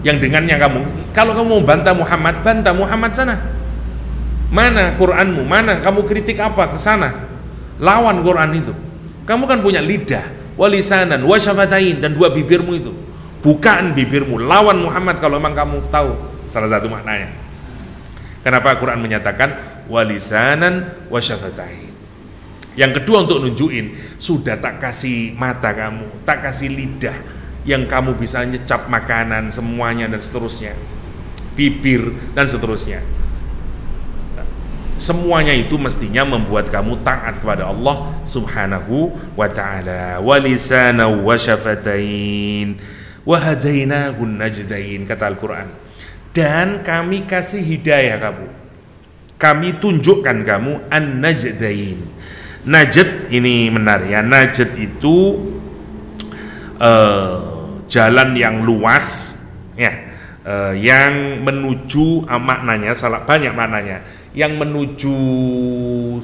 yang dengannya kamu, kalau kamu mau bantah Muhammad sana, mana Quranmu, mana kamu kritik apa ke sana, lawan Quran itu. Kamu kan punya lidah, walisanan, wasyafatain, dan dua bibirmu itu. bukaan bibirmu, lawan Muhammad kalau memang kamu tahu. Salah satu maknanya. Kenapa Al-Quran menyatakan walisanan wasyafatain. Yang kedua untuk nunjukin, sudah tak kasih mata kamu, tak kasih lidah yang kamu bisa nyecap makanan semuanya dan seterusnya, bibir dan seterusnya. Semuanya itu mestinya membuat kamu taat kepada Allah Subhanahu wa ta'ala. Walisana wa syafatain wa hadainahun najdain, kata Al-Quran. Dan kami kasih hidayah kamu, kami tunjukkan kamu an-najdain. Najd ini menarik ya. Najd itu jalan yang luas ya, yang menuju maknanya banyak maknanya, yang menuju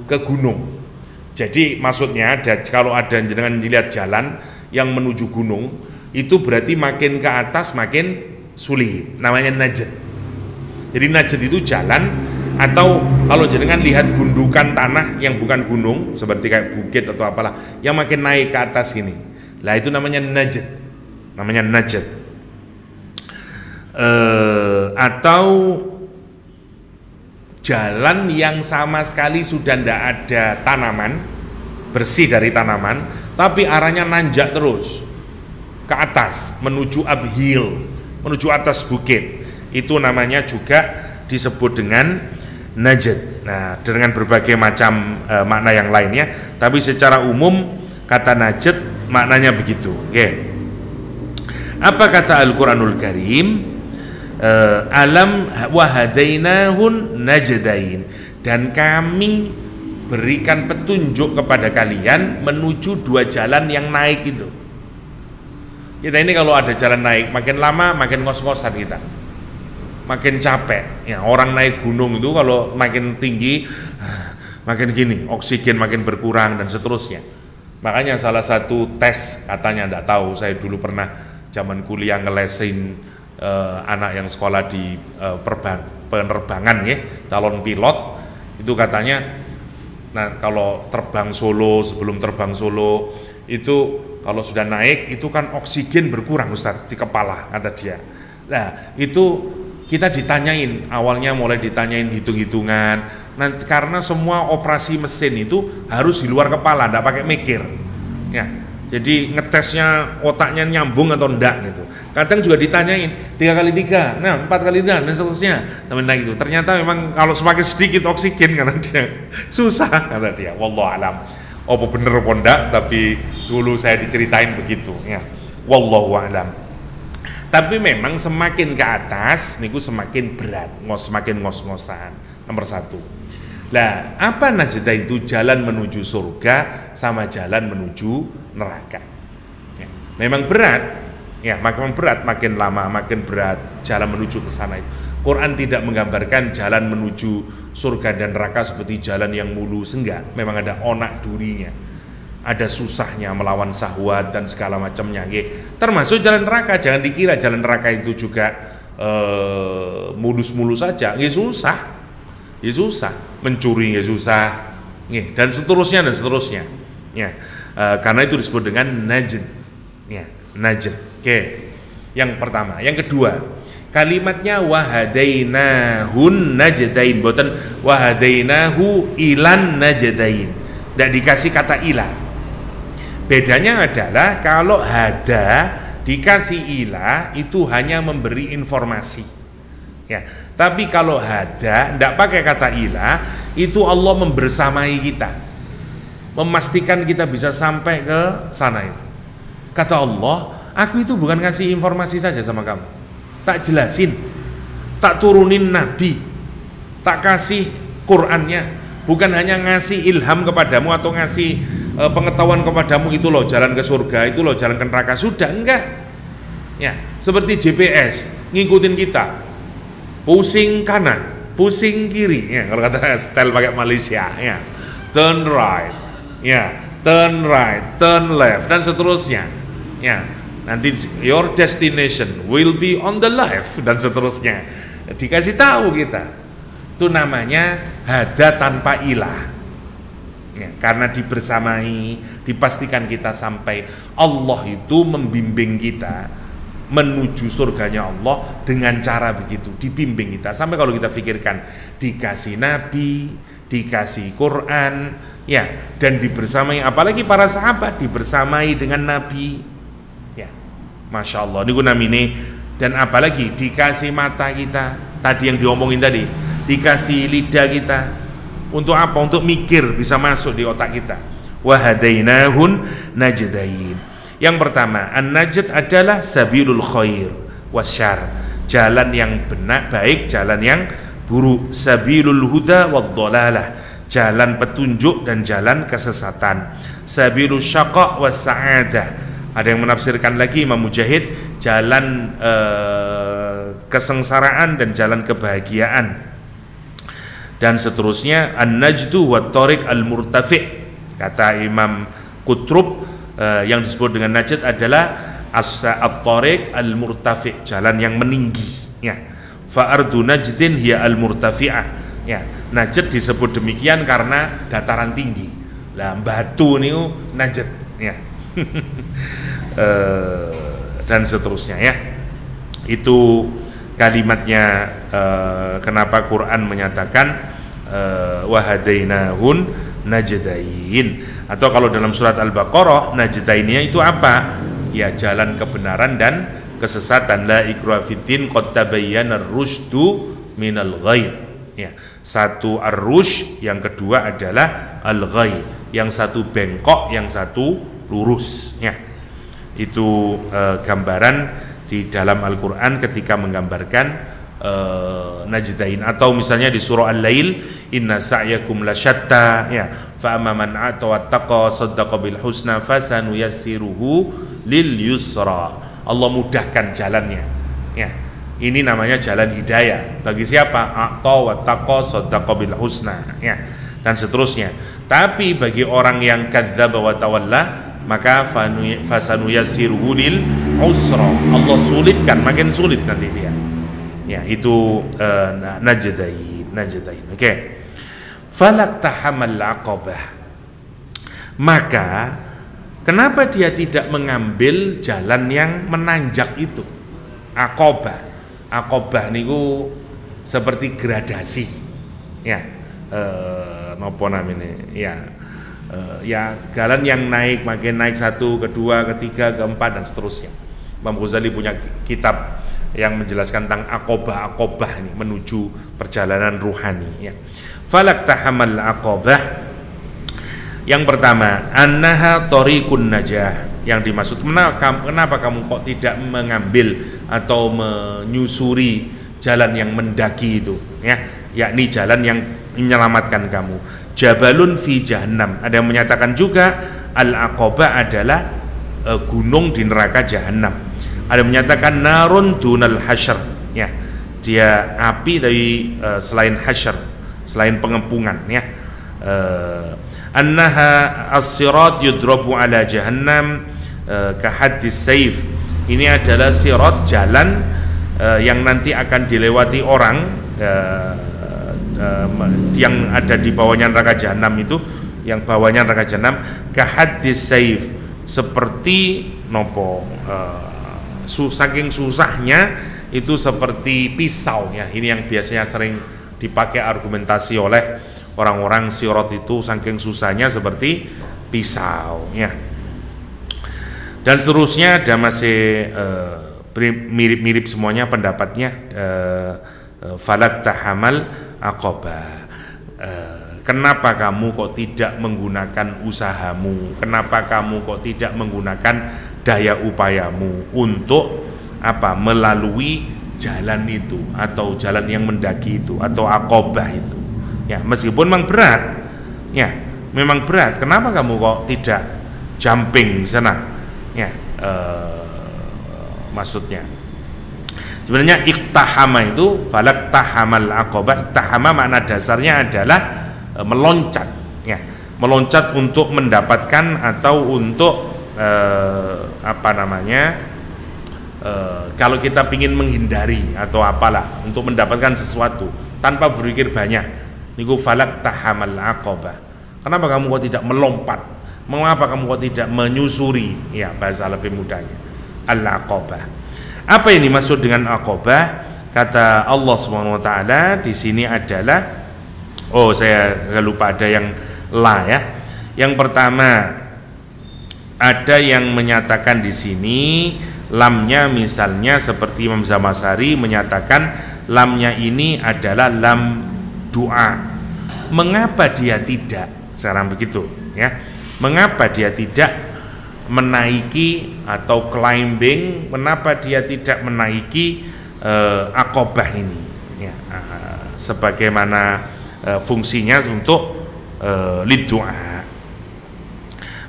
ke gunung. Jadi maksudnya kalau ada jenengan dilihat jalan yang menuju gunung, itu berarti makin ke atas makin sulit, namanya najd. Jadi najd itu jalan, atau kalau jenengan lihat gundukan tanah yang bukan gunung seperti kayak bukit atau apalah yang makin naik ke atas gini, lah itu namanya najd, namanya najd. Atau jalan yang sama sekali sudah tidak ada tanaman, bersih dari tanaman, tapi arahnya nanjak terus ke atas menuju uphill, menuju atas bukit, itu namanya juga disebut dengan najd. Nah, dengan berbagai macam makna yang lainnya, tapi secara umum kata najd maknanya begitu. Okay. Apa kata Al-Quranul Karim? Alam wahadainahun najdain, dan kami berikan petunjuk kepada kalian menuju dua jalan yang naik itu. Kita ini kalau ada jalan naik, makin lama makin ngos-ngosan kita, makin capek ya. Orang naik gunung itu kalau makin tinggi makin gini, oksigen makin berkurang dan seterusnya. Makanya salah satu tes, katanya enggak tahu, saya dulu pernah zaman kuliah ngelesin anak yang sekolah di penerbangan ya, calon pilot, itu katanya, nah kalau terbang Solo, sebelum terbang Solo itu kalau sudah naik itu kan oksigen berkurang Ustaz di kepala, kata dia. Nah itu kita ditanyain, awalnya mulai ditanyain hitung-hitungan, nanti karena semua operasi mesin itu harus di luar kepala, enggak pakai mikir ya. Jadi ngetesnya otaknya nyambung atau enggak gitu. Kadang juga ditanyain 3x3, nah 4x6 dan seterusnya. Temen gitu. Ternyata memang kalau semakin sedikit oksigen karena dia susah, kata dia. Wallahu alam. Apa bener apa enggak, tapi dulu saya diceritain begitu ya. Wallahu alam. Tapi memang semakin ke atas niku semakin berat, semakin ngos-ngosan. Nomor satu. Lah, apa najda itu? Jalan menuju surga sama jalan menuju neraka. Ya, memang berat, ya, makin berat, makin lama makin berat jalan menuju ke sana itu. Quran tidak menggambarkan jalan menuju surga dan neraka seperti jalan yang mulus, enggak. Memang ada onak durinya, ada susahnya melawan syahwat dan segala macamnya. Termasuk jalan neraka. Jangan dikira jalan neraka itu juga mulus-mulus saja. Susah. Ya susah, mencuri ya susah, dan seterusnya dan seterusnya. Ya, karena itu disebut dengan najd. Ya, najd. Oke. Yang pertama, yang kedua, kalimatnya wahadainahun najdain, bukan wahadainahu ilan najdain. Tidak dikasih kata ilah. Bedanya adalah kalau hada dikasih ilah itu hanya memberi informasi. Ya, tapi kalau hada tidak pakai kata ilah, itu Allah membersamai kita, memastikan kita bisa sampai ke sana itu. Kata Allah, aku itu bukan ngasih informasi saja sama kamu, tak jelasin, tak turunin nabi, tak kasih Qur'annya, bukan hanya ngasih ilham kepadamu atau ngasih pengetahuan kepadamu, itu loh jalan ke surga, itu loh jalan ke neraka, sudah enggak. Ya, seperti GPS ngikutin kita, pusing kanan, pusing kiri, ya, kalau kata style pakai Malaysia, ya, turn right, ya, turn right, turn left, dan seterusnya, ya, nanti your destination will be on the left, dan seterusnya, dikasih tahu kita, itu namanya hada tanpa ilah, ya, karena dibersamai, dipastikan kita sampai. Allah itu membimbing kita menuju surganya Allah dengan cara begitu, dibimbing kita. Sampai kalau kita pikirkan dikasih nabi, dikasih Quran, ya, dan dibersamai, apalagi para sahabat dibersamai dengan nabi, ya, masya Allah. Ini guna ini, dan apalagi dikasih mata kita, tadi yang diomongin tadi, dikasih lidah kita, untuk apa? Untuk mikir bisa masuk di otak kita. Wahadainahun najdain. Yang pertama, an-najd adalah sabilul khair wasyar, jalan yang benar baik, jalan yang buruk. Sabilul huda wad-dhalalah, jalan petunjuk dan jalan kesesatan. Sabilul syaqa was sa'adah. Ada yang menafsirkan lagi Imam Mujahid, jalan kesengsaraan dan jalan kebahagiaan. Dan seterusnya, an-najdu wat tariq al-murtafi'. Kata Imam Qutrub, yang disebut dengan najd adalah at-tariq al-murtafi', jalan yang meninggi, ya. Fa ardu najdin hiya al-murtafi'ah, ya. Najd disebut demikian karena dataran tinggi. Lah batu niku najd, ya. Dan seterusnya, ya. Itu kalimatnya. Kenapa Quran menyatakan wahadainahun najdain. Atau kalau dalam surat Al-Baqarah, najdainnya itu apa? Ya, jalan kebenaran dan kesesatan. La ikraha fiddin qad tabayyana ar-rusydu minal ghayy. Ya, satu ar-rusyd, yang kedua adalah al-ghayy. Yang satu bengkok, yang satu lurus, ya. Itu gambaran di dalam Al-Qur'an ketika menggambarkan najdain. Atau misalnya di surah Al-Lail, inna sa'yakum lasyatta, ya, fa amma man ata wattaqa saddaqa bil husna fasanuyassiruhu lil yusra. Allah mudahkan jalannya, ya. Ini namanya jalan hidayah bagi siapa? Ata wattaqa saddaqa bil husna, ya, dan seterusnya. Tapi bagi orang yang kadzdzaba wa tawalla, maka fasanuyassiruhu lil usra. Allah sulitkan, makin sulit nanti dia. Ya, itu najdain. Oke. Falaqtahamal aqabah. Maka kenapa dia tidak mengambil jalan yang menanjak itu? Aqabah niku seperti gradasi. Ya. Napa namanya? Ya. Ya, jalan yang naik, makin naik, satu, kedua, ketiga, keempat, dan seterusnya. Imam Ghazali punya kitab yang menjelaskan tentang aqabah ini, menuju perjalanan ruhani, ya. Falaqtahamal aqabah. Yang pertama, annaha tariqun najah. Yang dimaksud, kenapa kamu kok tidak mengambil atau menyusuri jalan yang mendaki itu, ya, yakni jalan yang menyelamatkan kamu. Jabalun fi jahannam. Ada yang menyatakan juga al-aqabah adalah gunung di neraka jahannam. Ada yang menyatakan narun dunal hasyr, ya, dia api dari selain hasyr, selain pengepungan, ya. Annaha as-sirat yudrabu ala jahannam ka haddis saif. Ini adalah sirat, jalan yang nanti akan dilewati orang yang ada di bawahnya neraka jahanam itu, yang bawahnya neraka jahanam, ka haddis saif, seperti nopo, saking susahnya itu seperti pisau, ya. Ini yang biasanya sering dipakai argumentasi oleh orang-orang, sirat itu saking susahnya seperti pisau, ya. Dan seterusnya ada masih mirip-mirip semuanya pendapatnya. Falaqtahamal aqabah. Kenapa kamu kok tidak menggunakan usahamu? Kenapa kamu kok tidak menggunakan daya upayamu untuk apa? Melalui jalan itu, atau jalan yang mendaki itu, atau aqabah itu. Ya, meskipun memang berat. Ya, memang berat. Kenapa kamu kok tidak jumping sana? Ya, maksudnya. Sebenarnya iktahama itu, falaqtahamal aqabah. Iktahama makna dasarnya adalah meloncat, ya, meloncat untuk mendapatkan atau untuk apa namanya, kalau kita ingin menghindari atau apalah, untuk mendapatkan sesuatu tanpa berpikir banyak, niku falaqtahamal aqabah. Kenapa kamu kok tidak melompat? Mengapa kamu kok tidak menyusuri? Ya, bahasa lebih mudahnya al-aqabah. Apa yang dimaksud dengan aqabah? Kata Allah Subhanahu wa taala di sini adalah, saya lupa ada yang la ya. Yang pertama ada yang menyatakan di sini lamnya, misalnya seperti Imam Zamasari menyatakan lamnya ini adalah lam doa. Mengapa dia tidak sekarang begitu ya? Mengapa dia tidak menaiki atau climbing? Mengapa dia tidak menaiki aqabah ini ya, sebagaimana fungsinya untuk liddu'a.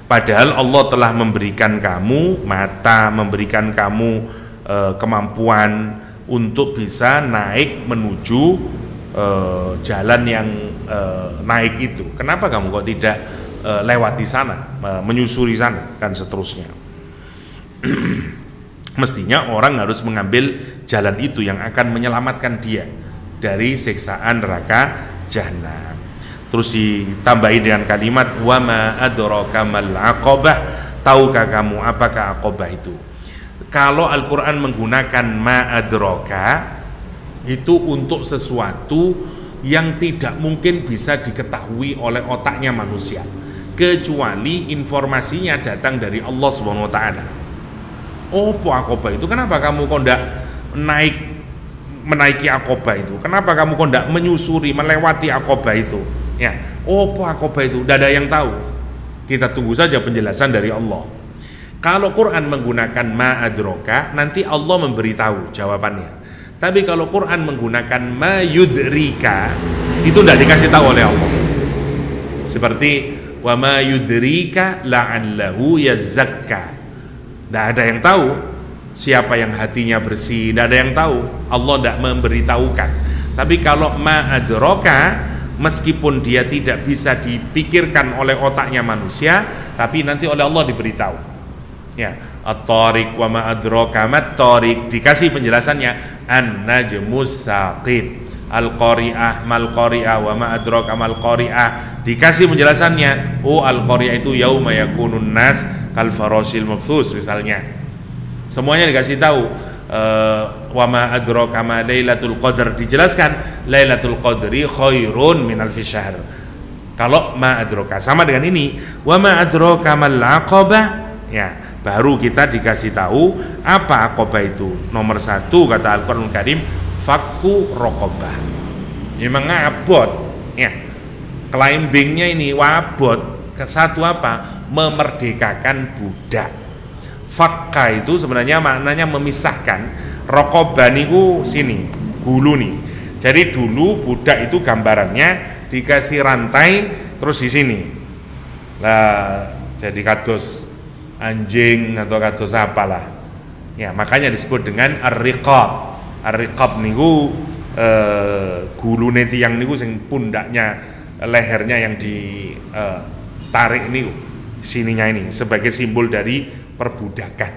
Padahal Allah telah memberikan kamu mata, memberikan kamu kemampuan untuk bisa naik menuju jalan yang naik itu. Kenapa kamu kok tidak lewati sana, menyusuri sana dan seterusnya? Mestinya orang harus mengambil jalan itu yang akan menyelamatkan dia dari siksaan neraka jahanam. Terus ditambahi dengan kalimat wa ma adraka mal aqabah, tahukah kamu apakah aqabah itu? Kalau Al-Qur'an menggunakan ma adraka itu untuk sesuatu yang tidak mungkin bisa diketahui oleh otaknya manusia, kecuali informasinya datang dari Allah Subhanahu wa taala. Aqabah itu, kenapa kamu kok ndak menaiki aqabah itu? Kenapa kamu kok ndak menyusuri, melewati aqabah itu? Ya, aqabah itu? Tidak ada yang tahu. Kita tunggu saja penjelasan dari Allah. Kalau Quran menggunakan ma adraka, nanti Allah memberitahu jawabannya. Tapi kalau Quran menggunakan ma yudrika, itu tidak dikasih tahu oleh Allah. Seperti wa ma yudrika la'allahu yazakka. Tidak ada yang tahu siapa yang hatinya bersih, tidak ada yang tahu. Allah tidak memberitahukan. Tapi kalau ma adraka, meskipun dia tidak bisa dipikirkan oleh otaknya manusia, tapi nanti oleh Allah diberitahu. Ya, at-tariq wa ma adraka mat-tariq, dikasih penjelasannya an-najmus saqib, al-qari'ah mal-qari'ah wa ma adraka mal-qari'ah, dikasih penjelasannya al-qari'ah itu yauma yakunun nas kal farasil mabthus misalnya. Semuanya dikasih tahu. Wa ma adraka ma lailatul qadar, dijelaskan lailatul qadri khairun min alfi syahr. Kalau ma adraka sama dengan ini wa ma adraka mal aqabah, ya baru kita dikasih tahu apa aqabah itu. Nomor satu kata Al-Qur'anul Karim fakku raqabah. Ya mengabot ya. Climbingnya ini wabot ke satu apa? Memerdekakan budak. Fakka itu sebenarnya maknanya memisahkan. Raqabah niku sini, gulu nih. Jadi dulu budak itu gambarannya dikasih rantai terus di sini. Lah jadi kados anjing atau kados apalah. Ya, makanya disebut dengan ar-riqab. Ar-riqab niku gulune tiyang niku sing pundaknya, lehernya yang ditarik niku. Sininya ini sebagai simbol dari perbudakan.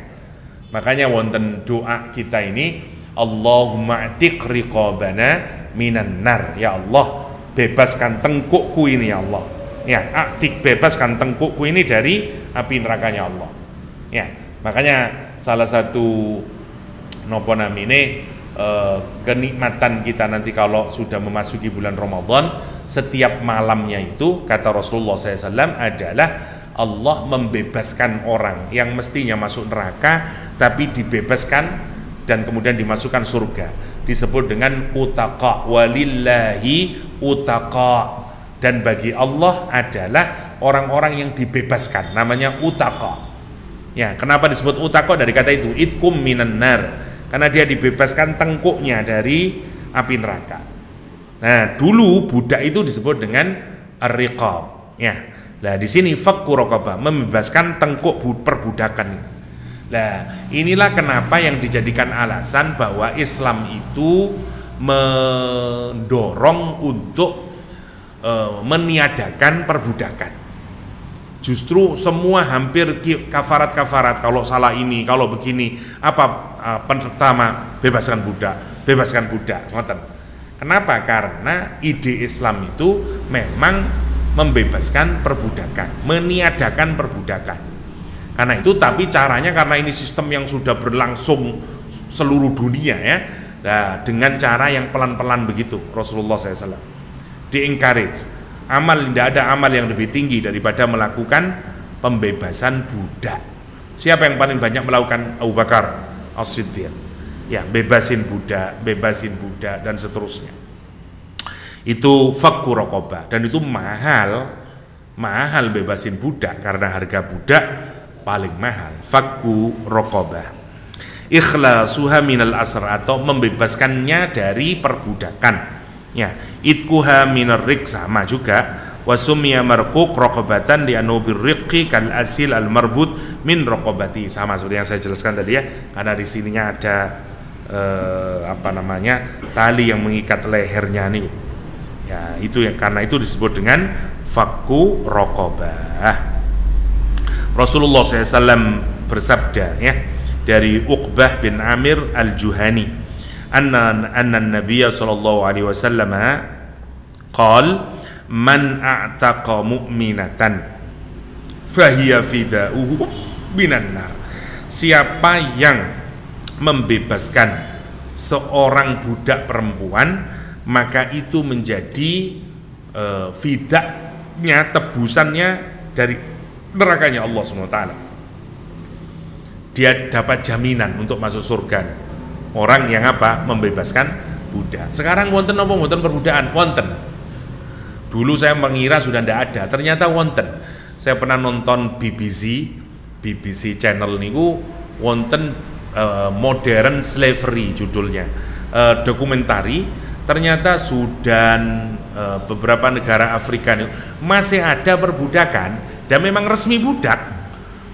Makanya wonten doa kita ini, Allahumma atiq riqabana minan nar. Ya Allah, bebaskan tengkukku ini ya Allah. Ya, atiq, bebaskan tengkukku ini dari api nerakanya Allah. Ya, makanya salah satu nopo namine kenikmatan kita nanti kalau sudah memasuki bulan Ramadan, setiap malamnya itu kata Rasulullah SAW adalah Allah membebaskan orang yang mestinya masuk neraka tapi dibebaskan dan kemudian dimasukkan surga. Disebut dengan utaqa, walillahi utaqa, dan bagi Allah adalah orang-orang yang dibebaskan, namanya utaqa. Ya, kenapa disebut utaqa? Dari kata itu itkum minan nar, karena dia dibebaskan tengkuknya dari api neraka. Nah, dulu budak itu disebut dengan ar-riqab. Ya. Nah, di sini fakku raqabah, membebaskan tengkuk perbudakan. Nah, inilah kenapa yang dijadikan alasan bahwa Islam itu mendorong untuk meniadakan perbudakan. Justru semua hampir kafarat-kafarat, kalau salah ini, kalau begini, pertama bebaskan budak, ngoten. Kenapa? Karena ide Islam itu memang membebaskan perbudakan, meniadakan perbudakan. Karena itu, tapi caranya karena ini sistem yang sudah berlangsung seluruh dunia ya. Nah, dengan cara yang pelan-pelan begitu Rasulullah SAW di-encourage. Tidak ada amal yang lebih tinggi daripada melakukan pembebasan budak. Siapa yang paling banyak melakukan? Abu Bakar As-Siddiq. Ya, bebasin budak dan seterusnya. Itu fakku raqabah, dan itu mahal bebasin budak karena harga budak paling mahal. Fakku raqabah. Ikhlasuha minal asr, atau membebaskannya dari perbudakan. Ya, itkuha minar riq, sama juga. Wasumya marquq raqabatan li annahu birriqi kal asil al marbut min raqabati, sama seperti yang saya jelaskan tadi ya, karena di sininya ada tali yang mengikat lehernya nih. Ya, itu yang karena itu disebut dengan fakku raqabah. Rasulullah SAW bersabda ya, dari Uqbah bin Amir al-Juhani, anna Nabiya sallallahu alaihi wasallam qala man a'taqa mu'minatan fahiya fida'uhu minan nar. Siapa yang membebaskan seorang budak perempuan, maka itu menjadi fidaknya, tebusannya dari nerakanya Allah SWT. Dia dapat jaminan untuk masuk surga. Orang yang membebaskan budak. Sekarang wonten apa wonten perbudakan? Wonten. Dulu saya mengira sudah tidak ada, ternyata wonten. Saya pernah nonton BBC channel niku wonten modern slavery judulnya, dokumentari. Ternyata Sudan, beberapa negara Afrika niku masih ada perbudakan, dan memang resmi budak.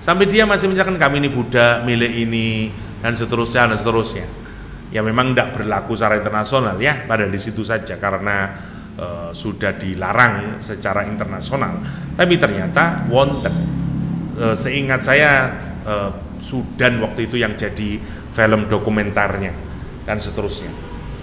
Sampai dia masih menyatakan kami ini budak milik ini dan seterusnya. Ya memang tidak berlaku secara internasional ya, pada di situ saja karena sudah dilarang secara internasional. Tapi ternyata wonten. Seingat saya Sudan waktu itu yang jadi film dokumentarnya dan seterusnya.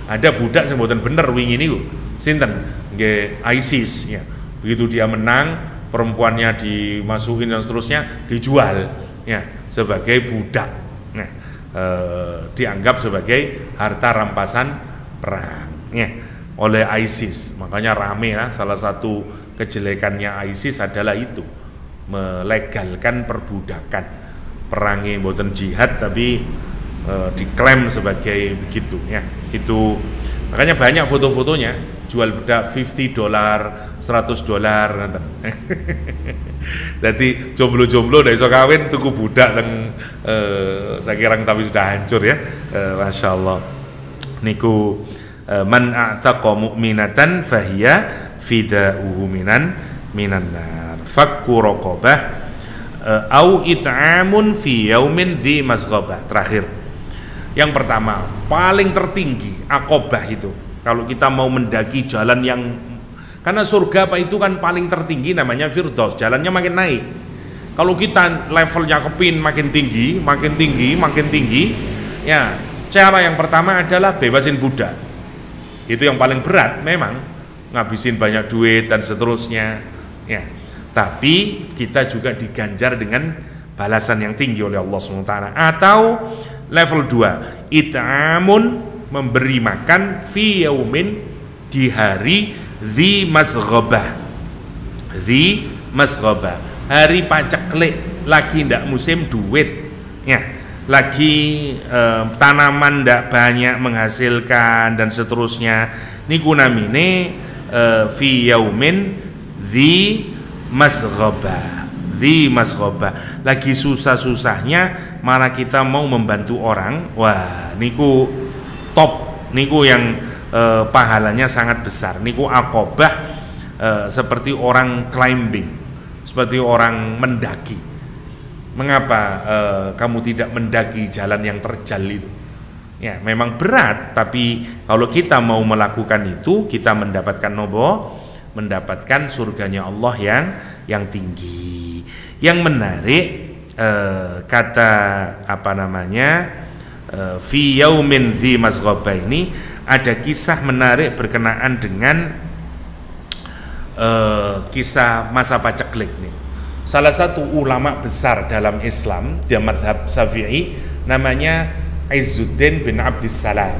Ada budak yang mboten bener wingi niku. Sinten? Nggih ISIS ya. Begitu dia menang, perempuannya dimasukin dan seterusnya, dijual ya sebagai budak. Nah, dianggap sebagai harta rampasan perang ya oleh ISIS. Makanya rame ya, salah satu kejelekannya ISIS adalah itu, melegalkan perbudakan. Perangi mboten jihad tapi diklaim sebagai begitu ya. Itu makanya banyak foto-fotonya jual budak $50, $100 Jadi jomblo-jomblo udah iso kawin tuku budak teng sakirang tapi sudah hancur ya. Masya Allah. Niku man a'taqa mu'minatan fahiya fida'uhu minan nar. Fakku raqabah au it'amun fi yaumin dzi masghabah. Terakhir. Yang pertama, paling tertinggi aqabah itu. Kalau kita mau mendaki jalan yang, karena surga itu kan paling tertinggi namanya Firdaus, jalannya makin naik. Kalau kita levelnya kepin makin tinggi, ya cara yang pertama adalah bebasin budak. Itu yang paling berat memang, ngabisin banyak duit dan seterusnya. Ya, tapi kita juga diganjar dengan balasan yang tinggi oleh Allah SWT. Atau level 2, it'amun, memberi makan fi yaumin, di hari dzi masghabah, hari paceklik, lagi ndak musim duit ya, lagi tanaman ndak banyak menghasilkan dan seterusnya. Niku namine fi yaumin dzi masghabah, lagi susah-susahnya malah kita mau membantu orang. Wah, niku top, niku yang pahalanya sangat besar. Niku aqabah, seperti orang climbing, seperti orang mendaki. Mengapa kamu tidak mendaki jalan yang terjal itu? Ya, memang berat, tapi kalau kita mau melakukan itu, kita mendapatkan nobo, mendapatkan surganya Allah yang tinggi. Yang menarik, kata fi yaumin dzi masghabah ini ada kisah menarik berkenaan dengan kisah masa paceklik nih. Salah satu ulama besar dalam Islam, dia mazhab Syafi'i, namanya Izzuddin bin Abdissalam.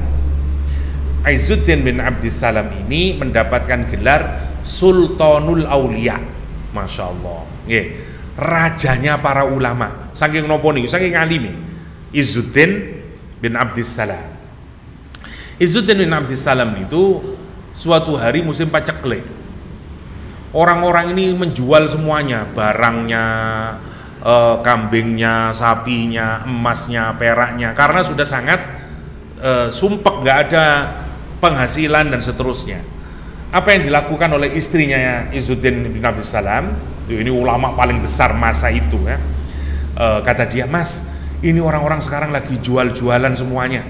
Izzuddin bin Abdissalam ini mendapatkan gelar Sultanul Aulia. Masya Allah. Nggih, rajanya para ulama. Saking nopo niku, saking alime. Izzuddin bin Abdissalam. Izzuddin bin Abdissalam itu suatu hari musim paceklik. Orang-orang ini menjual semuanya, barangnya, kambingnya, sapinya, emasnya, peraknya, karena sudah sangat sumpek, nggak ada penghasilan dan seterusnya. Apa yang dilakukan oleh istrinya ya, Izzuddin bin Abdissalam, ini ulama paling besar masa itu ya, kata dia, "Mas, ini orang-orang sekarang lagi jual-jualan semuanya,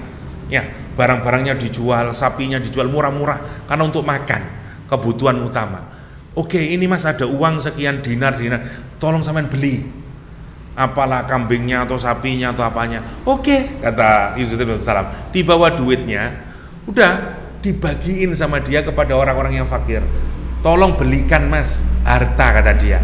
ya barang-barangnya dijual, sapinya dijual murah-murah karena untuk makan, kebutuhan utama. Oke, ini Mas ada uang sekian dinar, tolong sampean beli, apalah kambingnya atau sapinya atau apanya." Oke, kata Izzuddin bin Abdissalam, dibawa duitnya, udah dibagiin sama dia kepada orang-orang yang fakir. "Tolong belikan Mas harta," kata dia.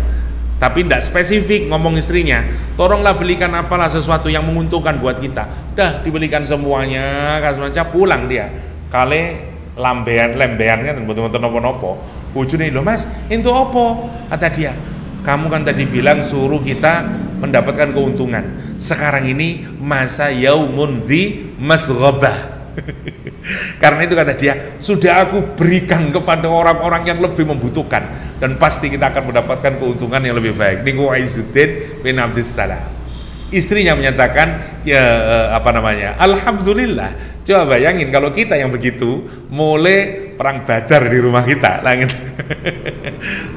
Tapi tidak spesifik ngomong istrinya, "Tolonglah belikan apalah sesuatu yang menguntungkan buat kita." Udah dibelikan semuanya, kan semacam pulang dia. Kale lembean kan betul-betul nopo-nopo. Bojone, "Lho Mas, itu opo?" Kata dia, "Kamu kan tadi bilang suruh kita mendapatkan keuntungan. Sekarang ini masa yaumun dzi masghabah." Karena itu kata dia, sudah aku berikan kepada orang-orang yang lebih membutuhkan dan pasti kita akan mendapatkan keuntungan yang lebih baik. Niku Izzuddin bin Abdissalam. Istrinya menyatakan, ya alhamdulillah. Coba bayangin kalau kita yang begitu, mulai perang Badar di rumah kita, langit.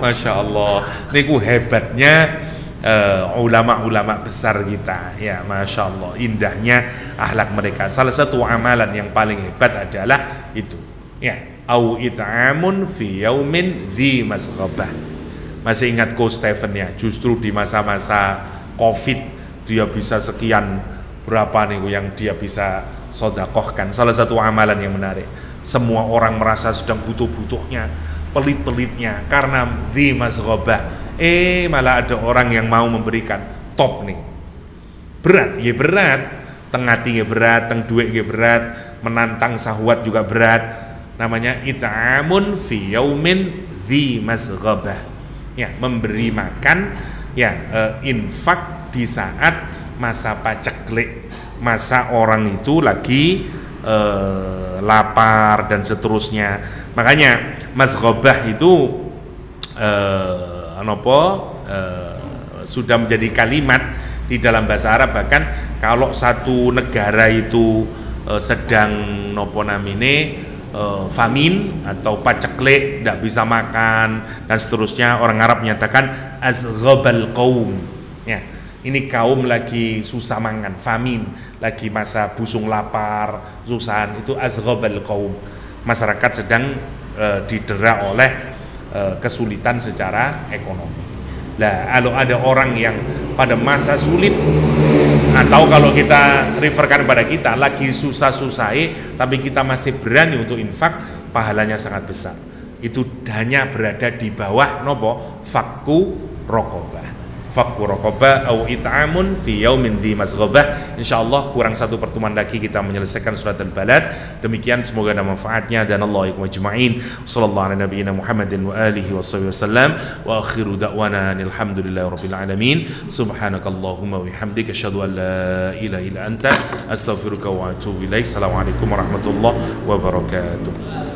Masya Allah. Niku hebatnya ulama-ulama besar kita, ya Masya Allah, indahnya akhlak mereka. Salah satu amalan yang paling hebat adalah itu, ya, au it'amun fi yaumin dzi masghabah. Masih ingat Coach Stephen ya, justru di masa-masa Covid dia bisa sekian berapa nih yang dia bisa sodakohkan. Salah satu amalan yang menarik, semua orang merasa sedang butuh-butuhnya, pelit-pelitnya, karena dzi masghabah, malah ada orang yang mau memberikan. Top nih, berat ya berat, tengah tinggi berat, teng duit ya berat, menantang syahwat juga berat. Namanya it'amun fi yaumin dzi masghabah, ya, memberi makan, ya, infak di saat masa paceklik, masa orang itu lagi lapar dan seterusnya. Makanya masghabah itu sudah menjadi kalimat di dalam bahasa Arab. Bahkan kalau satu negara itu sedang famine atau paceklik, tidak bisa makan dan seterusnya, orang Arab menyatakan azghabal qaum, ya, ini kaum lagi susah mangan, famine, lagi masa busung lapar, susahan, itu azghabal qaum, masyarakat sedang didera oleh kesulitan secara ekonomi. Lah, kalau ada orang yang pada masa sulit, atau kalau kita referkan pada kita lagi susah-susah, tapi kita masih berani untuk infak, pahalanya sangat besar. Itu hanya berada di bawah nopo fakku raqabah au it'amun fi yaumin dzi masghabah. Insyaallah kurang satu pertemuan lagi kita menyelesaikan surat Al-Balad. Demikian, semoga ada manfaatnya, dan Allah yakum ajma'in. Sallallahu ala nabiyyina Muhammadin wa alihi wasallam wa akhiru da'wana alhamdulillahirabbil alamin. Subhanakallahumma wa bihamdika asyhadu an la ilaha illa anta astaghfiruka wa atubu ilaik. Assalamualaikum warahmatullahi wabarakatuh.